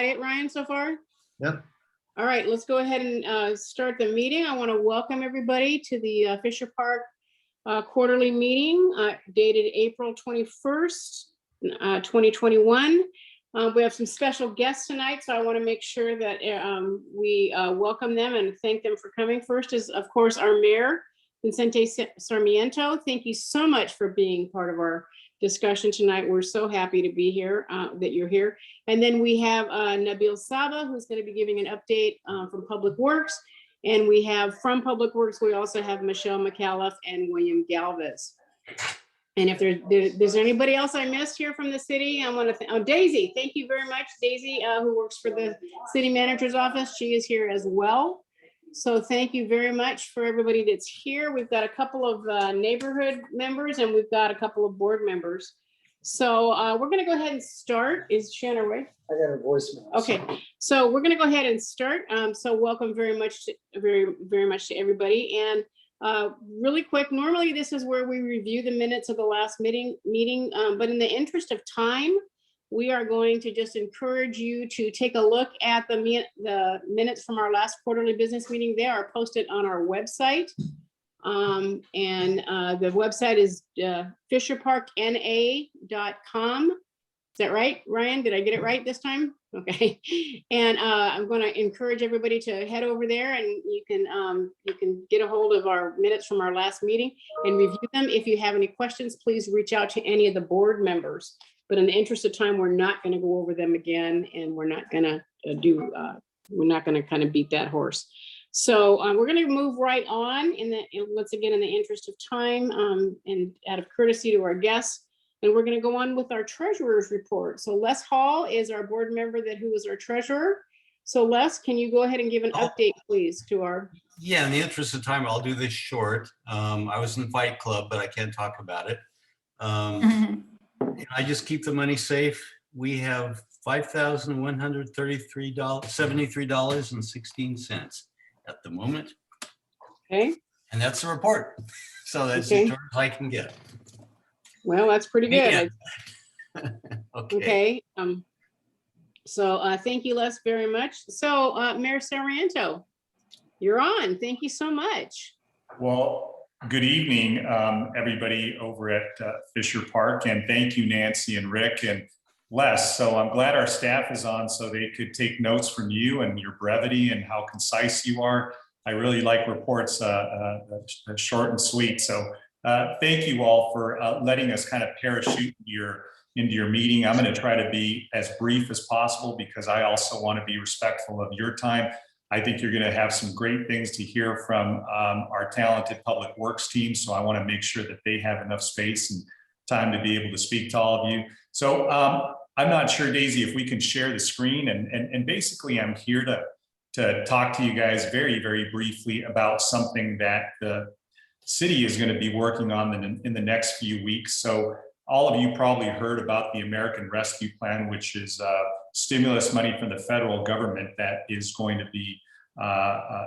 It, Ryan, so far? Yep. All right, let's go ahead and start the meeting. I want to welcome everybody to the Fisher Park quarterly meeting dated April 21st, 2021. We have some special guests tonight, so I want to make sure that we welcome them and thank them for coming. First is, of course, our mayor, Vicente Sarmiento. Thank you so much for being part of our discussion tonight. We're so happy to be here, that you're here. And then we have Nabil Saba, who's going to be giving an update from Public Works. And we have from Public Works, we also have Michelle McAuliffe and William Galvez. And if there's anybody else I missed here from the city, I want to Daisy, thank you very much. Daisy, who works for the city manager's office, she is here as well. So thank you very much for everybody that's here. We've got a couple of neighborhood members and we've got a couple of board members. So we're going to go ahead and start. Is Shanna right? I got a voicemail. Okay, so we're going to go ahead and start. So welcome very much to everybody. And really quick, normally this is where we review the minutes of the last meeting, but in the interest of time, we are going to just encourage you to take a look at the minutes from our last quarterly business meeting. They are posted on our website. And the website is fisherparkna.com. Is that right, Ryan? Did I get it right this time? Okay. And I'm going to encourage everybody to head over there, and you can get a hold of our minutes from our last meeting and review them. If you have any questions, please reach out to any of the board members. But in the interest of time, we're not going to go over them again, and we're not going to kind of beat that horse. So we're going to move right on once again, in the interest of time and out of courtesy to our guests. And we're going to go on with our treasurer's report. So Les Hall is our board member who is our treasurer. So Les, can you go ahead and give an update, please, to our... Yeah, in the interest of time, I'll do this short. I was in Fight Club, but I can't talk about it. I just keep the money safe. We have $5,173.16 at the moment. Okay. And that's the report. So that's as short as I can get. Well, that's pretty good. Yeah. Okay. So thank you, Les, very much. So Mayor Sarmiento, you're on. Thank you so much. Well, good evening, everybody over at Fisher Park, and thank you, Nancy and Rick and Les. So I'm glad our staff is on so they could take notes from you and your brevity and how concise you are. I really like reports short and sweet. So thank you all for letting us kind of parachute into your meeting. I'm going to try to be as brief as possible because I also want to be respectful of your time. I think you're going to have some great things to hear from our talented public works team. So I want to make sure that they have enough space and time to be able to speak to all of you. So I'm not sure, Daisy, if we can share the screen. And basically, I'm here to talk to you guys very, very briefly about something that the city is going to be working on in the next few weeks. So all of you probably heard about the American Rescue Plan, which is stimulus money from the federal government that is going to be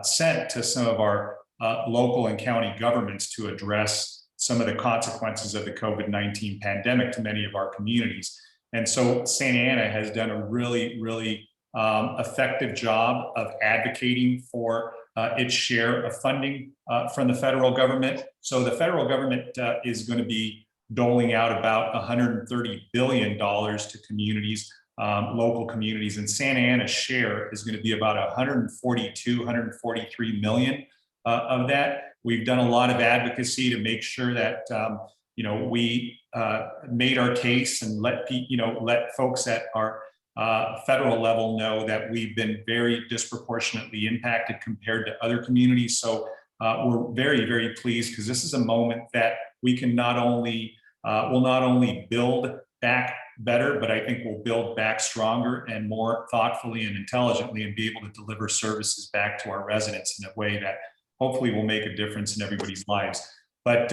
sent to some of our local and county governments to address some of the consequences of the COVID-19 pandemic to many of our communities. And so Santa Ana has done a really, really effective job of advocating for its share of funding from the federal government. So the federal government is going to be doling out about $130 billion to communities, local communities, and Santa Ana's share is going to be about 143 million of that. We've done a lot of advocacy to make sure that we made our case and let folks at our federal level know that we've been very disproportionately impacted compared to other communities. So we're very, very pleased because this is a moment that we can will not only build back better, but I think we'll build back stronger and more thoughtfully and intelligently and be able to deliver services back to our residents in a way that hopefully will make a difference in everybody's lives. But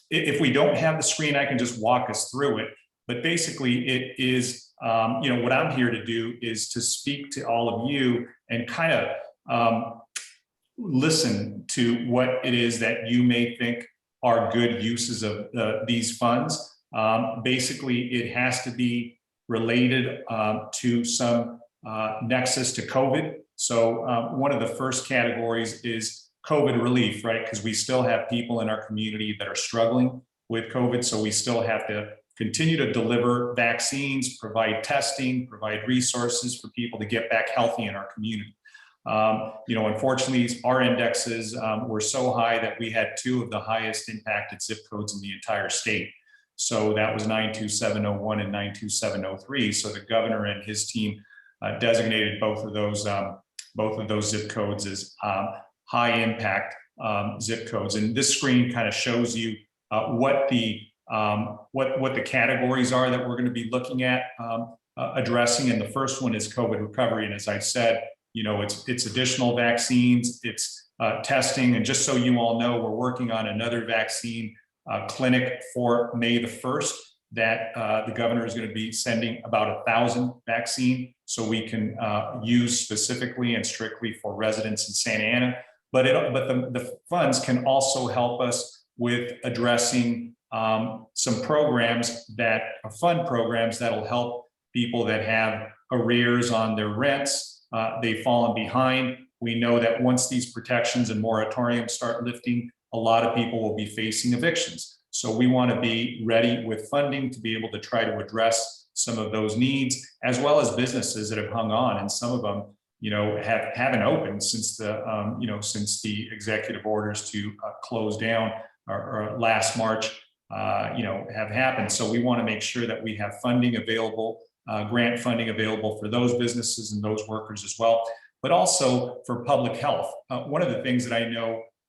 if we don't have the screen, I can just walk us through it. But basically it is, what I'm here to do is to speak to all of you and kind of listen to what it is that you may think are good uses of these funds. Basically, it has to be related to some nexus to COVID. So one of the first categories is COVID relief, right? Because we still have people in our community that are struggling with COVID. So we still have to continue to deliver vaccines, provide testing, provide resources for people to get back healthy in our community. Unfortunately, our indexes were so high that we had 2 of the highest impacted zip codes in the entire state. So that was 92701 and 92703. So the governor and his team designated both of those zip codes as high impact zip codes. And this screen kind of shows you what the categories are that we're going to be looking at addressing. And the first one is COVID recovery. And as I said, it's additional vaccines, it's testing. And just so you all know, we're working on another vaccine clinic for May the 1st that the governor is going to be sending about 1,000 vaccine so we can use specifically and strictly for residents in Santa Ana. But the funds can also help us with addressing some programs that are fund programs that'll help people that have arrears on their rents. They've fallen behind. We know that once these protections and moratoriums start lifting, a lot of people will be facing evictions. So we want to be ready with funding to be able to try to address some of those needs, as well as businesses that have hung on, and some of them, haven't opened since the executive orders to close down or last March, have happened. So we want to make sure that we have funding available, grant funding available for those businesses and those workers as well, but also for public health. One of the things that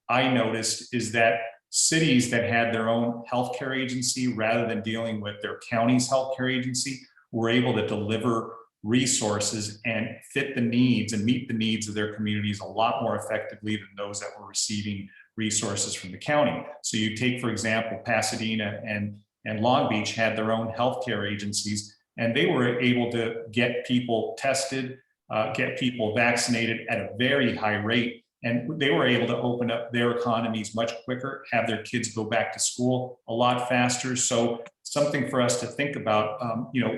I noticed is that cities that had their own healthcare agency, rather than dealing with their county's healthcare agency, were able to deliver resources and fit the needs and meet the needs of their communities a lot more effectively than those that were receiving resources from the county. So you take, for example, Pasadena and Long Beach had their own healthcare agencies, and they were able to get people tested, get people vaccinated at a very high rate. And they were able to open up their economies much quicker, have their kids go back to school a lot faster. So something for us to think about.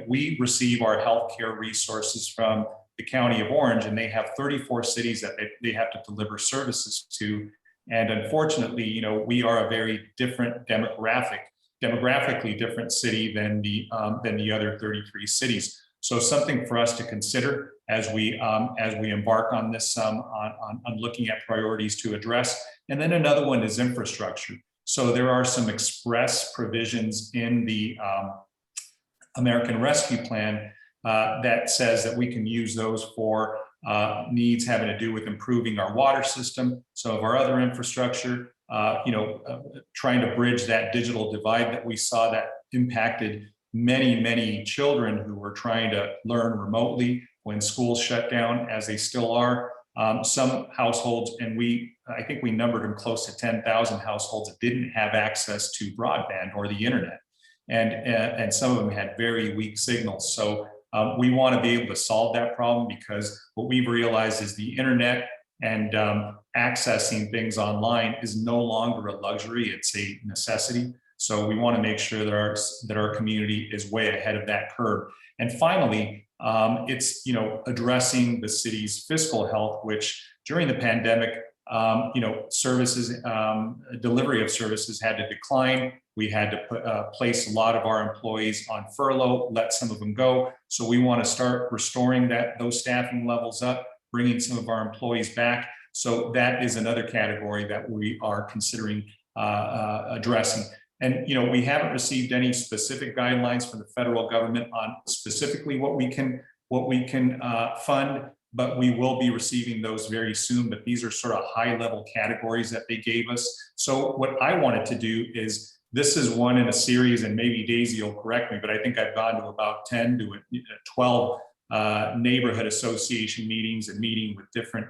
We receive our healthcare resources from the County of Orange, and they have 34 cities that they have to deliver services to. And unfortunately, we are a very different demographically different city than the other 33 cities. So something for us to consider as we embark on this, on looking at priorities to address. And then another one is infrastructure. So there are some express provisions in the American Rescue Plan that says that we can use those for needs having to do with improving our water system, some of our other infrastructure, trying to bridge that digital divide that we saw that impacted many children who were trying to learn remotely when schools shut down, as they still are. Some households, and I think we numbered them close to 10,000 households that didn't have access to broadband or the internet. And some of them had very weak signals. So we want to be able to solve that problem, because what we've realized is the internet and accessing things online is no longer a luxury, it's a necessity. So we want to make sure that our community is way ahead of that curve. And finally, it's addressing the city's fiscal health, which during the pandemic, services, delivery of services had to decline. We had to place a lot of our employees on furlough, let some of them go. So we want to start restoring those staffing levels up, bringing some of our employees back. So that is another category that we are considering addressing. And we haven't received any specific guidelines from the federal government on specifically what we can fund, but we will be receiving those very soon. But these are sort of high-level categories that they gave us. So what I wanted to do is, this is one in a series, and maybe Daisy will correct me, but I think I've gone to about 10 to 12 neighborhood association meetings and meeting with different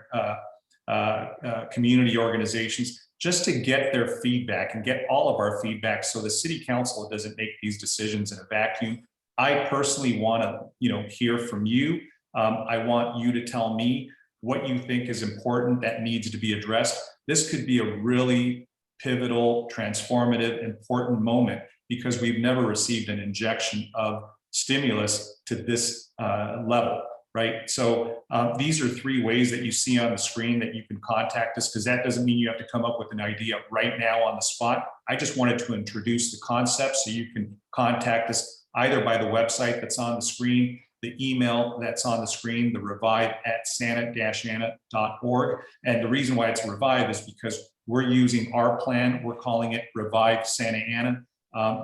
community organizations, just to get their feedback and get all of our feedback, so the city council doesn't make these decisions in a vacuum. I personally want to, hear from you. I want you to tell me what you think is important that needs to be addressed. This could be a really pivotal, transformative, important moment, because we've never received an injection of stimulus to this level. right? So these are 3 ways that you see on the screen that you can contact us, because that doesn't mean you have to come up with an idea right now on the spot. I just wanted to introduce the concept so you can contact us either by the website that's on the screen, the email that's on the screen, the revive@santa-ana.org. And the reason why it's Revive is because we're using our plan. We're calling it Revive Santa Ana.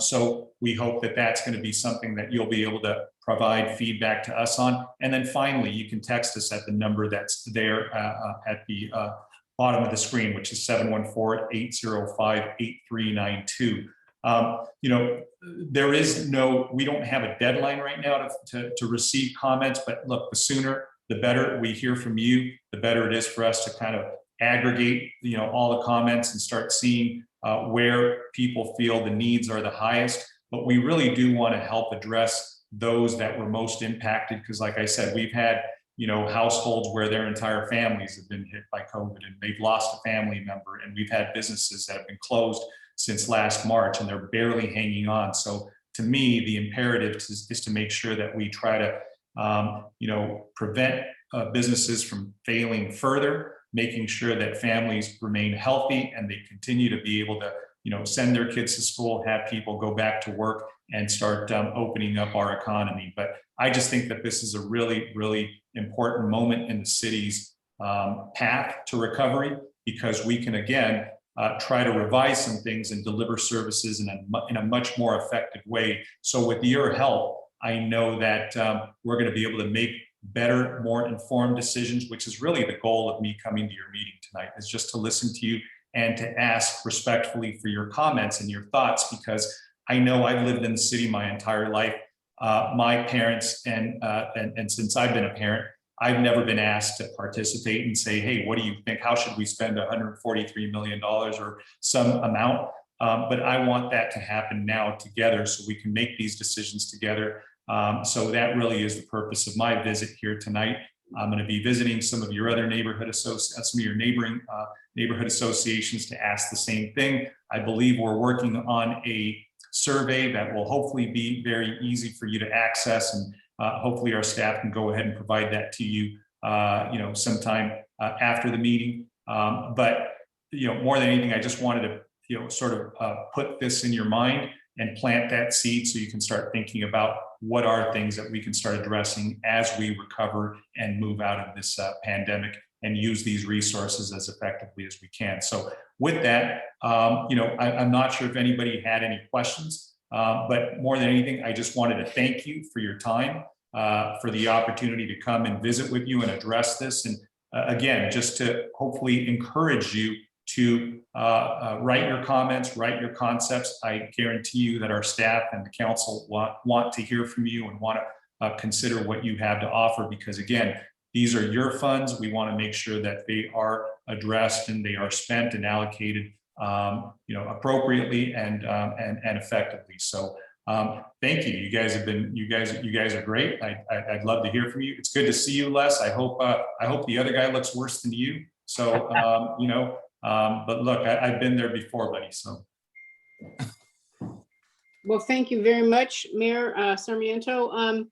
So we hope that that's going to be something that you'll be able to provide feedback to us on. And then finally, you can text us at the number that's there at the bottom of the screen, which is 714-805-8392. You know, we don't have a deadline right now to receive comments, but look, the sooner, the better we hear from you, the better it is for us to kind of aggregate, you know, all the comments and start seeing where people feel the needs are the highest. But we really do want to help address those that were most impacted, because like I said, we've had, you know, households where their entire families have been hit by COVID and they've lost a family member, and we've had businesses that have been closed since last March and they're barely hanging on. So to me, the imperative is to make sure that we try to, you know, prevent businesses from failing further, making sure that families remain healthy and they continue to be able to, you know, send their kids to school, have people go back to work and start opening up our economy. But I just think that this is a really, really important moment in the city's path to recovery, because we can, again, try to revise some things and deliver services in a much more effective way. So with your help, I know that we're going to be able to make better, more informed decisions, which is really the goal of me coming to your meeting tonight, is just to listen to you and to ask respectfully for your comments and your thoughts, because I know I've lived in the city my entire life. My parents and since I've been a parent, I've never been asked to participate and say, hey, what do you think? How should we spend $143 million or some amount? But I want that to happen now together so we can make these decisions together. So that really is the purpose of my visit here tonight. I'm going to be visiting some of your other neighborhood neighboring neighborhood associations to ask the same thing. I believe we're working on a survey that will hopefully be very easy for you to access, and hopefully our staff can go ahead and provide that to you, you know, sometime after the meeting. But you know, more than anything, I just wanted to, you know, sort of put this in your mind and plant that seed so you can start thinking about what are things that we can start addressing as we recover and move out of this pandemic and use these resources as effectively as we can. So with that, you know, I'm not sure if anybody had any questions, but more than anything, I just wanted to thank you for your time, for the opportunity to come and visit with you and address this. And again, just to hopefully encourage you to write your comments, write your concepts. I guarantee you that our staff and the council want to hear from you and want to consider what you have to offer, because again, these are your funds. We want to make sure that they are addressed and they are spent and allocated, you know, appropriately and effectively. So thank you. You guys have been, you guys are great. I'd love to hear from you. It's good to see you, Les. I hope the other guy looks worse than you. So you know. But look, I've been there before, buddy, so. Well, thank you very much, Mayor Sarmiento.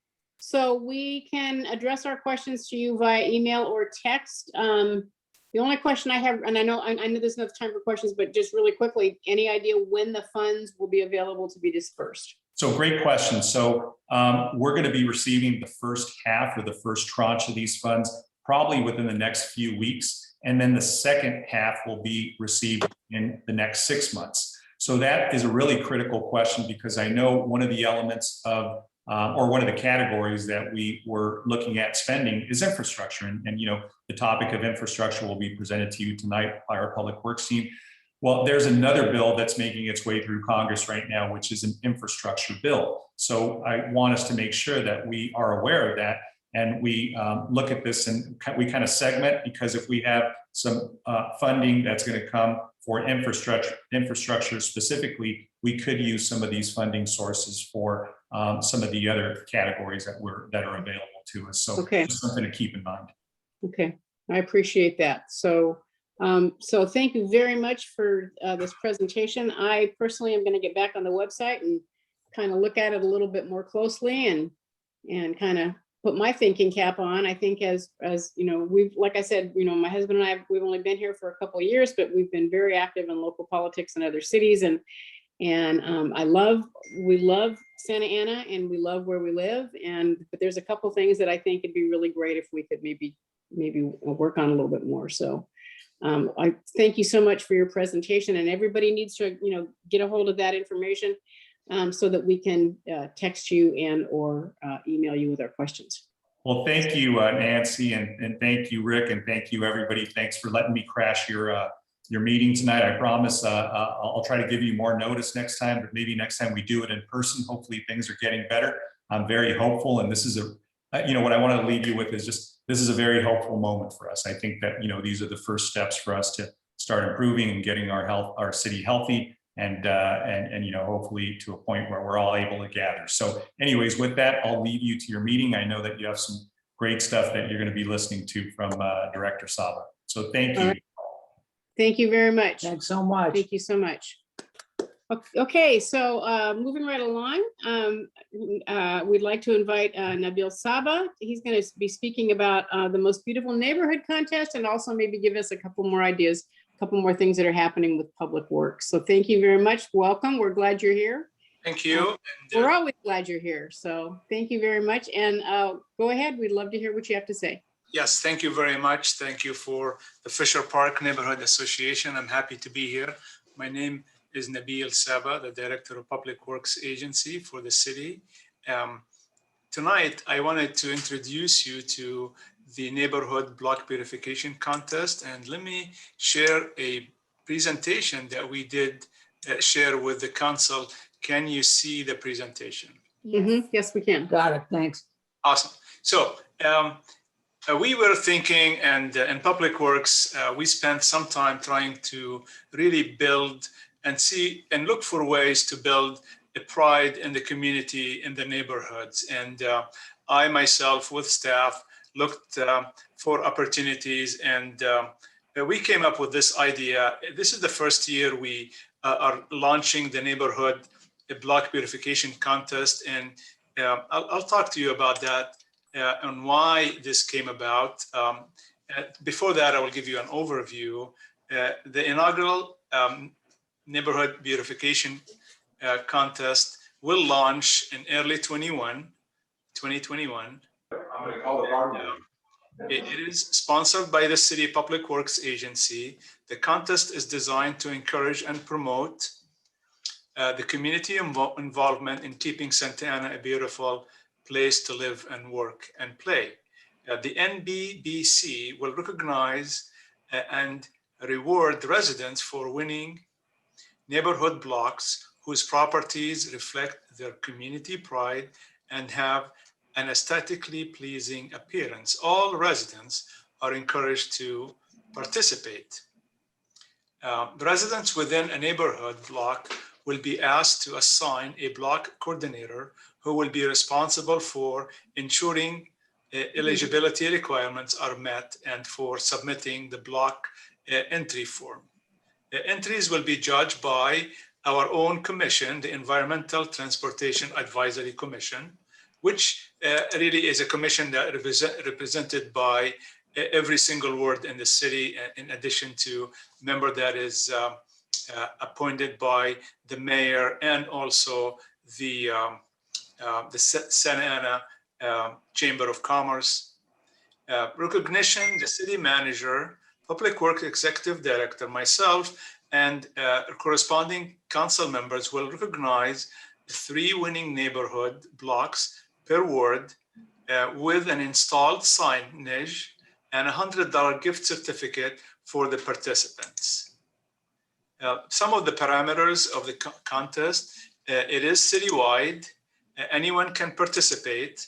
So we can address our questions to you via email or text. The only question I have, and I know there's enough time for questions, but just really quickly, any idea when the funds will be available to be dispersed? So great question. So we're going to be receiving the first half or the first tranche of these funds probably within the next few weeks. And then the second half will be received in the next 6 months. So that is a really critical question, because I know one of the elements of, or one of the categories that we were looking at spending is infrastructure. And you know, the topic of infrastructure will be presented to you tonight by our public works team. Well, there's another bill that's making its way through Congress right now, which is an infrastructure bill. So I want us to make sure that we are aware of that. And we look at this and we kind of segment, because if we have some funding that's going to come for infrastructure specifically, we could use some of these funding sources for some of the other categories that are available to us. So okay, just something to keep in mind. Okay, I appreciate that. So so thank you very much for this presentation. I personally am going to get back on the website and kind of look at it a little bit more closely and kind of put my thinking cap on. I think as you know, like I said, you know, my husband and I, we've only been here for a couple of years, but we've been very active in local politics in other cities. And we love Santa Ana and we love where we live. But there's a couple things that I think it'd be really great if we could maybe work on a little bit more. So I thank you so much for your presentation, and everybody needs to, you know, get a hold of that information so that we can text you and or email you with our questions. Well, thank you, Nancy, and thank you, Rick, and thank you, everybody. Thanks for letting me crash your meeting tonight. I promise I'll try to give you more notice next time, but maybe next time we do it in person, hopefully things are getting better. I'm very hopeful, and this is you know, what I want to leave you with is just, this is a very hopeful moment for us. I think that, you know, these are the first steps for us to start improving and getting our city healthy, and you know, hopefully to a point where we're all able to gather. So anyways, with that, I'll leave you to your meeting. I know that you have some great stuff that you're going to be listening to from Director Saba. So thank you. Thank you very much. Thanks so much. Thank you so much. Okay, so moving right along, we'd like to invite Nabil Saba. He's going to be speaking about the most beautiful neighborhood contest, and also maybe give us a couple more ideas, a couple more things that are happening with public works. So thank you very much. Welcome. We're glad you're here. Thank you. We're always glad you're here. So thank you very much. And go ahead. We'd love to hear what you have to say. Yes, thank you very much. Thank you for the Fisher Park Neighborhood Association. I'm happy to be here. My name is Nabil Saba, the Director of Public Works Agency for the city. Tonight, I wanted to introduce you to the Neighborhood Block Purification Contest, and let me share a presentation that we did share with the council. Can you see the presentation? Mm-hmm. Yes, we can. Got it. Thanks. Awesome. So we were thinking, and in Public Works, we spent some time trying to really build and see and look for ways to build a pride in the community, in the neighborhoods. And I myself with staff looked for opportunities, and we came up with this idea. This is the first year we are launching the Neighborhood Block Purification Contest. And I'll talk to you about that and why this came about. Before that, I will give you an overview. The inaugural Neighborhood Beautification Contest will launch in early 2021. It is sponsored by the City Public Works Agency. The contest is designed to encourage and promote the community involvement in keeping Santa Ana a beautiful place to live and work and play. The NBBC will recognize and reward residents for winning neighborhood blocks whose properties reflect their community pride and have an aesthetically pleasing appearance. All residents are encouraged to participate. The residents within a neighborhood block will be asked to assign a block coordinator who will be responsible for ensuring eligibility requirements are met and for submitting the block entry form. The entries will be judged by our own commission, the Environmental Transportation Advisory Commission, which really is a commission that represented by every single ward in the city, in addition to a member that is appointed by the mayor and also the Santa Ana Chamber of Commerce. Recognition, the city manager, Public Works Executive Director, myself, and corresponding council members will recognize 3 winning neighborhood blocks per ward with an installed signage and a $100 gift certificate for the participants. Some of the parameters of the contest, it is citywide. Anyone can participate.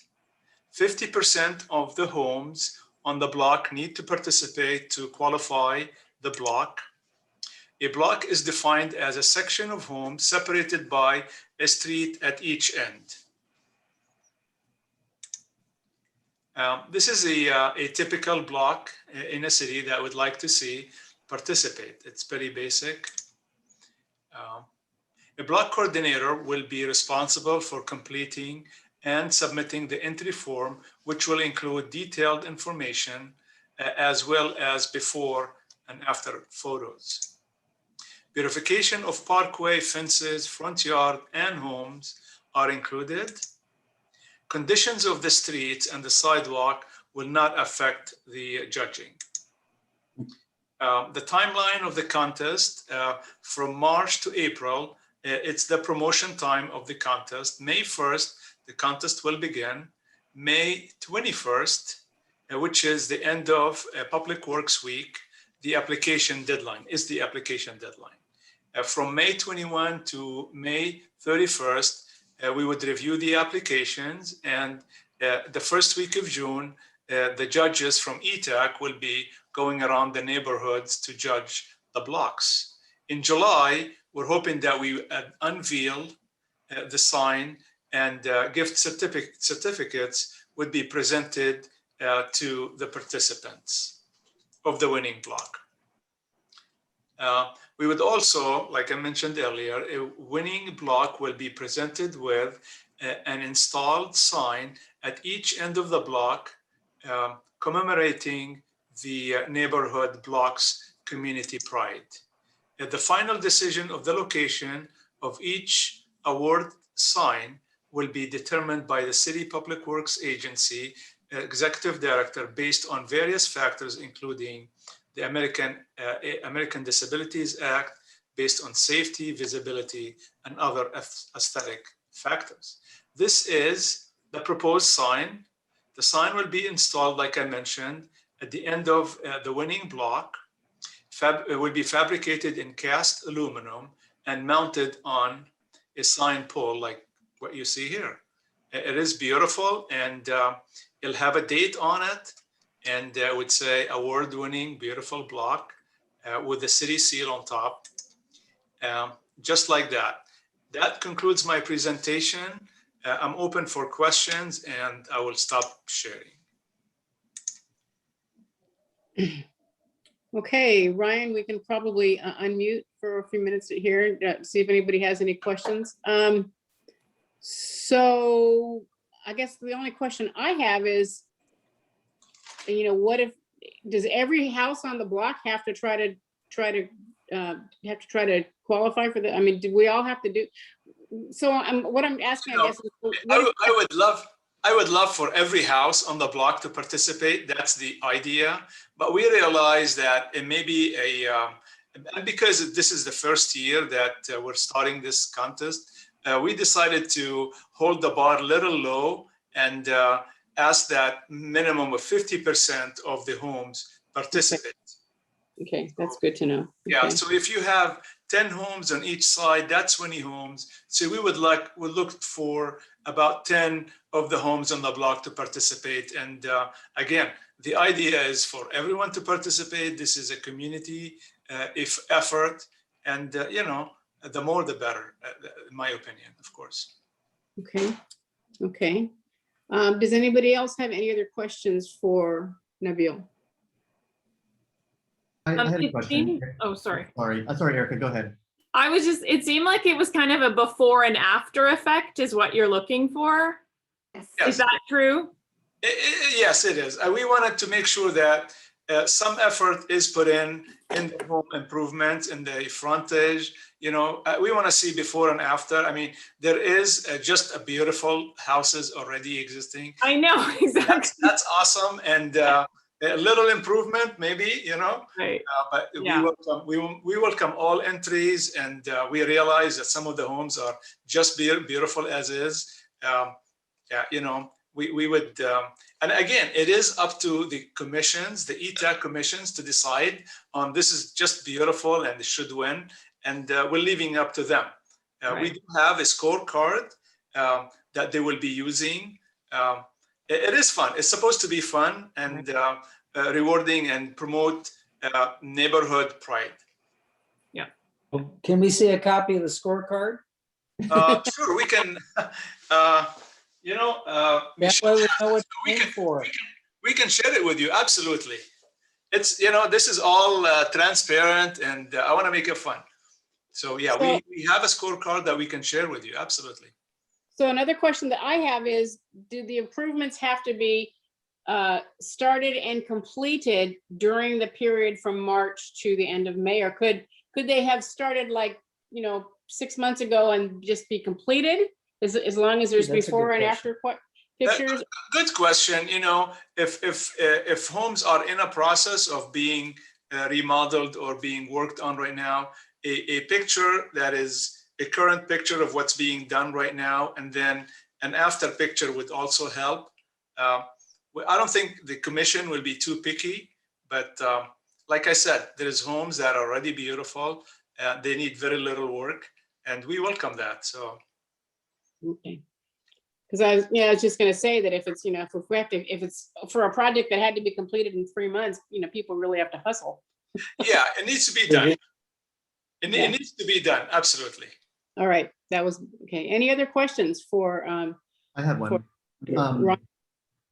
50% of the homes on the block need to participate to qualify the block. A block is defined as a section of homes separated by a street at each end. This is a typical block in a city that would like to see participate. It's very basic. A block coordinator will be responsible for completing and submitting the entry form, which will include detailed information as well as before and after photos. Beautification of parkway, fences, front yard, and homes are included. Conditions of the streets and the sidewalk will not affect the judging. The timeline of the contest from March to April, it's the promotion time of the contest. May 1st, the contest will begin. May 21st, which is the end of Public Works Week, the application deadline is the application deadline. From May 21 to May 31st, we would review the applications, and the first week of June, the judges from ETAC will be going around the neighborhoods to judge the blocks. In July, we're hoping that we unveil the sign, and gift certificates would be presented to the participants of the winning block. We would also, like I mentioned earlier, a winning block will be presented with an installed sign at each end of the block commemorating the neighborhood block's community pride. The final decision of the location of each award sign will be determined by the City Public Works Agency Executive Director based on various factors, including the American Disabilities Act, based on safety, visibility, and other aesthetic factors. This is the proposed sign. The sign will be installed, like I mentioned, at the end of the winning block. It will be fabricated in cast aluminum and mounted on a sign pole like what you see here. It is beautiful, and it'll have a date on it, and it would say award-winning beautiful block with the city seal on top, just like that. That concludes my presentation. I'm open for questions, and I will stop sharing. Okay, Ryan, we can probably unmute for a few minutes to hear, see if anybody has any questions. So I guess the only question I have is, what if, does every house on the block have to try to qualify for that? I mean, do we all have to do? So what I'm asking, I guess, is, I would love for every house on the block to participate. That's the idea. But we realize that it may be because this is the first year that we're starting this contest, we decided to hold the bar a little low and ask that minimum of 50% of the homes participate. Okay, that's good to know. Yeah, okay. So if you have 10 homes on each side, that's 20 homes. So we would look for about 10 of the homes on the block to participate. And again, the idea is for everyone to participate. This is a community effort, and the more the better, in my opinion, of course. Okay, okay. Does anybody else have any other questions for Nabil? I had a question. Oh, sorry. Sorry, Erica, go ahead. It seemed like it was kind of a before and after effect is what you're looking for. Yes. Is that true? Yes, it is. We wanted to make sure that some effort is put in the home improvements, in the frontage. We want to see before and after. I mean, there is just a beautiful houses already existing. I know, exactly. That's awesome. And a little improvement, maybe, Right. But Yeah. we welcome all entries, and we realize that some of the homes are just beautiful as is. We would, and again, it is up to the commissions, the ETAC commissions, to decide on this is just beautiful and it should win, and we're leaving up to them. Right. We do have a scorecard that they will be using. It is fun. It's supposed to be fun and rewarding and promote neighborhood pride. Yeah. Can we see a copy of the scorecard? Sure, we can. That way we know what to aim for. We can share it with you. Absolutely. It's this is all transparent, and I want to make it fun. So yeah, we have a scorecard that we can share with you. Absolutely. So another question that I have is, do the improvements have to be started and completed during the period from March to the end of May? Or could they have started like, 6 months ago and just be completed? As long as there's That's a good before and question. after pictures? Good question. If homes are in a process of being remodeled or being worked on right now, a picture that is a current picture of what's being done right now, and then an after picture would also help. I don't think the commission will be too picky, but like I said, there's homes that are already beautiful. They need very little work, and we welcome that. So. Okay. Because I was just going to say that if it's, if it's for a project that had to be completed in 3 months, people really have to hustle. Yeah, it needs to be done. It needs to be done. Absolutely. All right, that was okay. Any other questions for? I have one. Ron?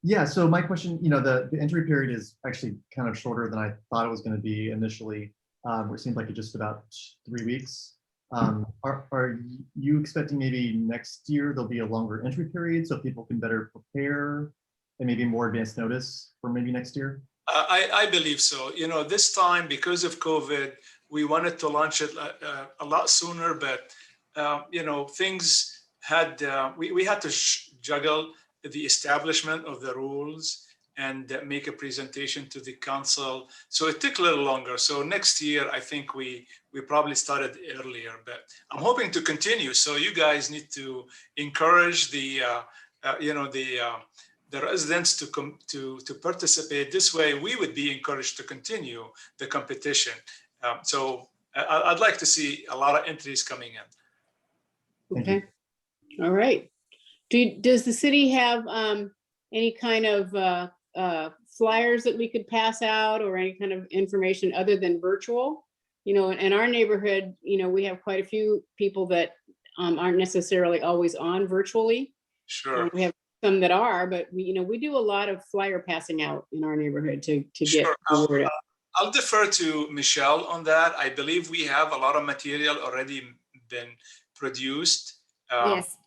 Yeah, so my question, the entry period is actually kind of shorter than I thought it was going to be initially. It seemed like it just about 3 weeks. Are you expecting maybe next year there'll be a longer entry period so people can better prepare and maybe more advanced notice for maybe next year? I believe so. This time, because of COVID, we wanted to launch it a lot sooner, but things had, we had to juggle the establishment of the rules and make a presentation to the council. So it took a little longer. So next year, I think we probably started earlier, but I'm hoping to continue. So you guys need to encourage the residents to participate. This way, we would be encouraged to continue the competition. So I'd like to see a lot of entries coming in. Okay. All right. Does the city have any kind of flyers that we could pass out or any kind of information other than virtual? In our neighborhood, we have quite a few people that aren't necessarily always on virtually. Sure. We have some that are, but we do a lot of flyer passing out in our neighborhood to get the word out. I'll defer to Michelle on that. I believe we have a lot of material already been produced. Yes.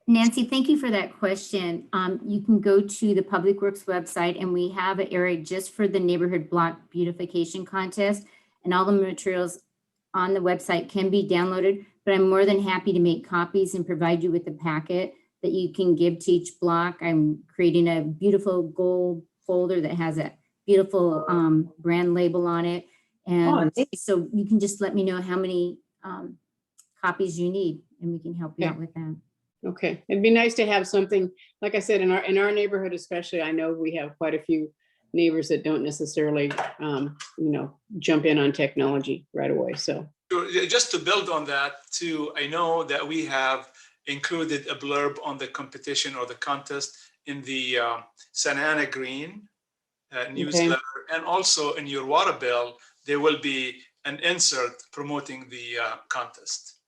Nancy, thank you for that question. You can go to the Public Works website and we have an area just for the neighborhood block beautification contest, and all the materials on the website can be downloaded, but I'm more than happy to make copies and provide you with a packet that you can give to each block. I'm creating a beautiful gold folder that has a beautiful brand label on it. And so you can just let me know how many copies you need and we can help you out with that. Okay, it'd be nice to have something, like I said, in our neighborhood especially. I know we have quite a few neighbors that don't necessarily, jump in on technology right away, so. Just to build on that too, I know that we have included a blurb on the competition or the contest in the Santa Ana Green newsletter, and also in your water bill, there will be an insert promoting the contest.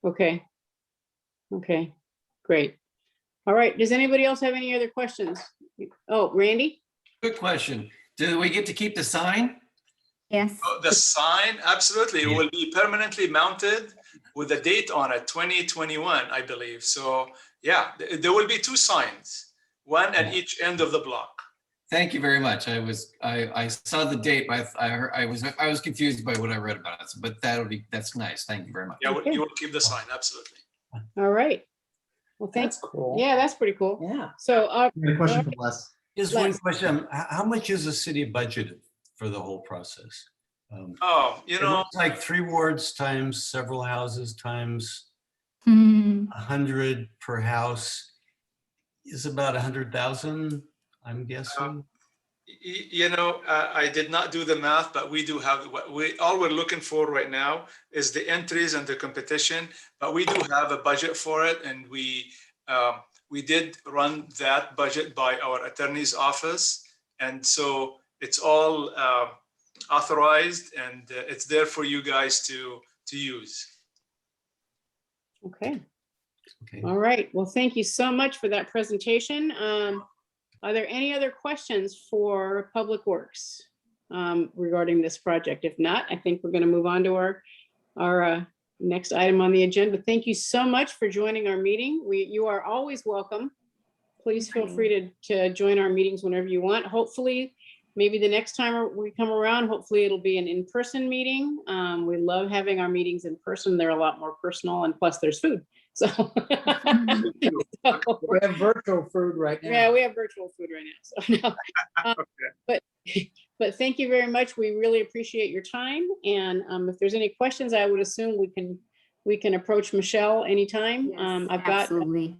Okay. Okay, great. All right, does anybody else have any other questions? Oh, Randy? Quick question. Do we get to keep the sign? Yes. The sign, absolutely. It will be permanently mounted with a date on it, 2021, I believe. So yeah, there will be 2 signs, one at each end of the block. Thank you very much. I saw the date, but I was confused by what I read about it. But that's nice. Thank you very much. Yeah, Okay. you will keep the sign, absolutely. All right. Well, thanks. That's cool. Yeah, that's pretty cool. Yeah. So, A question from Les. Just one question. How much is the city budgeted for the whole process? It looks like 3 wards times several houses times 100 per house is about 100,000, I'm guessing. I did not do the math, but we do have all we're looking for right now is the entries and the competition, but we do have a budget for it, and we did run that budget by our attorney's office, and so it's all authorized and it's there for you guys to use. okay. Okay. All right. Well, thank you so much for that presentation. Are there any other questions for Public Works regarding this project? If not, I think we're going to move on to our next item on the agenda. Thank you so much for joining our meeting. You are always welcome. Please feel free to join our meetings whenever you want. Hopefully, maybe the next time we come around, hopefully it'll be an in-person meeting. We love having our meetings in person. They're a lot more personal, and plus there's food. So, We have virtual food right now. yeah, we have virtual food right now. So, no. But thank you very much. We really appreciate your time. And if there's any questions, I would assume we can approach Michelle anytime. Yes, I've got absolutely.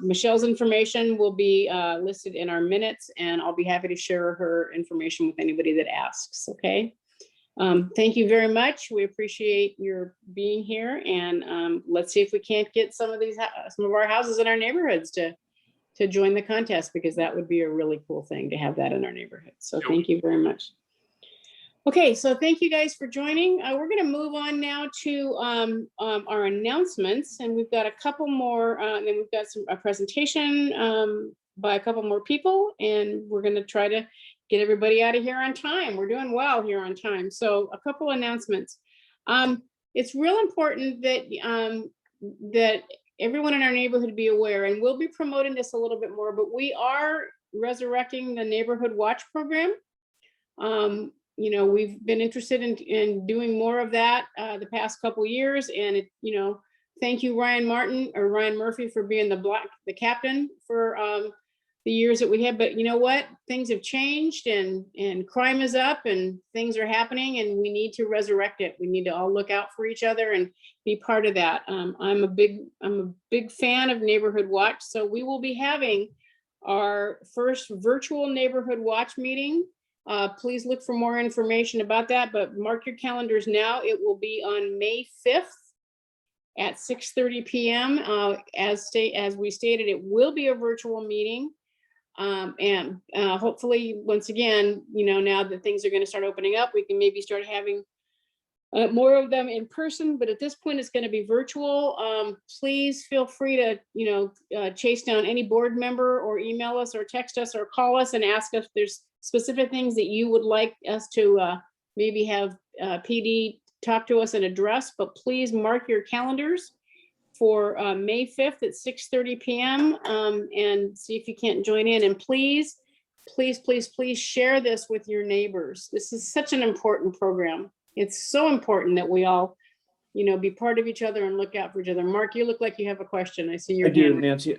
Michelle's information will be listed in our minutes, and I'll be happy to share her information with anybody that asks. Okay. Thank you very much. We appreciate your being here, and let's see if we can't get some of our houses in our neighborhoods to join the contest, because that would be a really cool thing to have that in our neighborhood. So thank you very much. Okay, so thank you guys for joining. We're going to move on now to our announcements, and we've got a couple more, and then we've got a presentation by a couple more people, and we're going to try to get everybody out of here on time. We're doing well here on time. So a couple announcements. It's real important that that everyone in our neighborhood be aware, and we'll be promoting this a little bit more, but we are resurrecting the Neighborhood Watch program. You know, we've been interested in doing more of that the past couple years, and thank you, Ryan Murphy, for being the captain for the years that we had. But you know what? Things have changed, and crime is up, and things are happening, and we need to resurrect it. We need to all look out for each other and be part of that. I'm a big fan of Neighborhood Watch, so we will be having our first virtual Neighborhood Watch meeting. Please look for more information about that, but mark your calendars now. It will be on May 5th at 6:30 p.m. As we stated, it will be a virtual meeting. And hopefully, once again, now that things are going to start opening up, we can maybe start having more of them in person, but at this point it's going to be virtual. Please feel free to chase down any board member, or email us, or text us, or call us and ask us if there's specific things that you would like us to maybe have PD talk to us and address. But please mark your calendars for May 5th at 6:30 p.m. And see if you can't join in. And please share this with your neighbors. This is such an important program. It's so important that we all, be part of each other and look out for each other. Mark, you look like you have a question. I see your hand. I do, Nancy.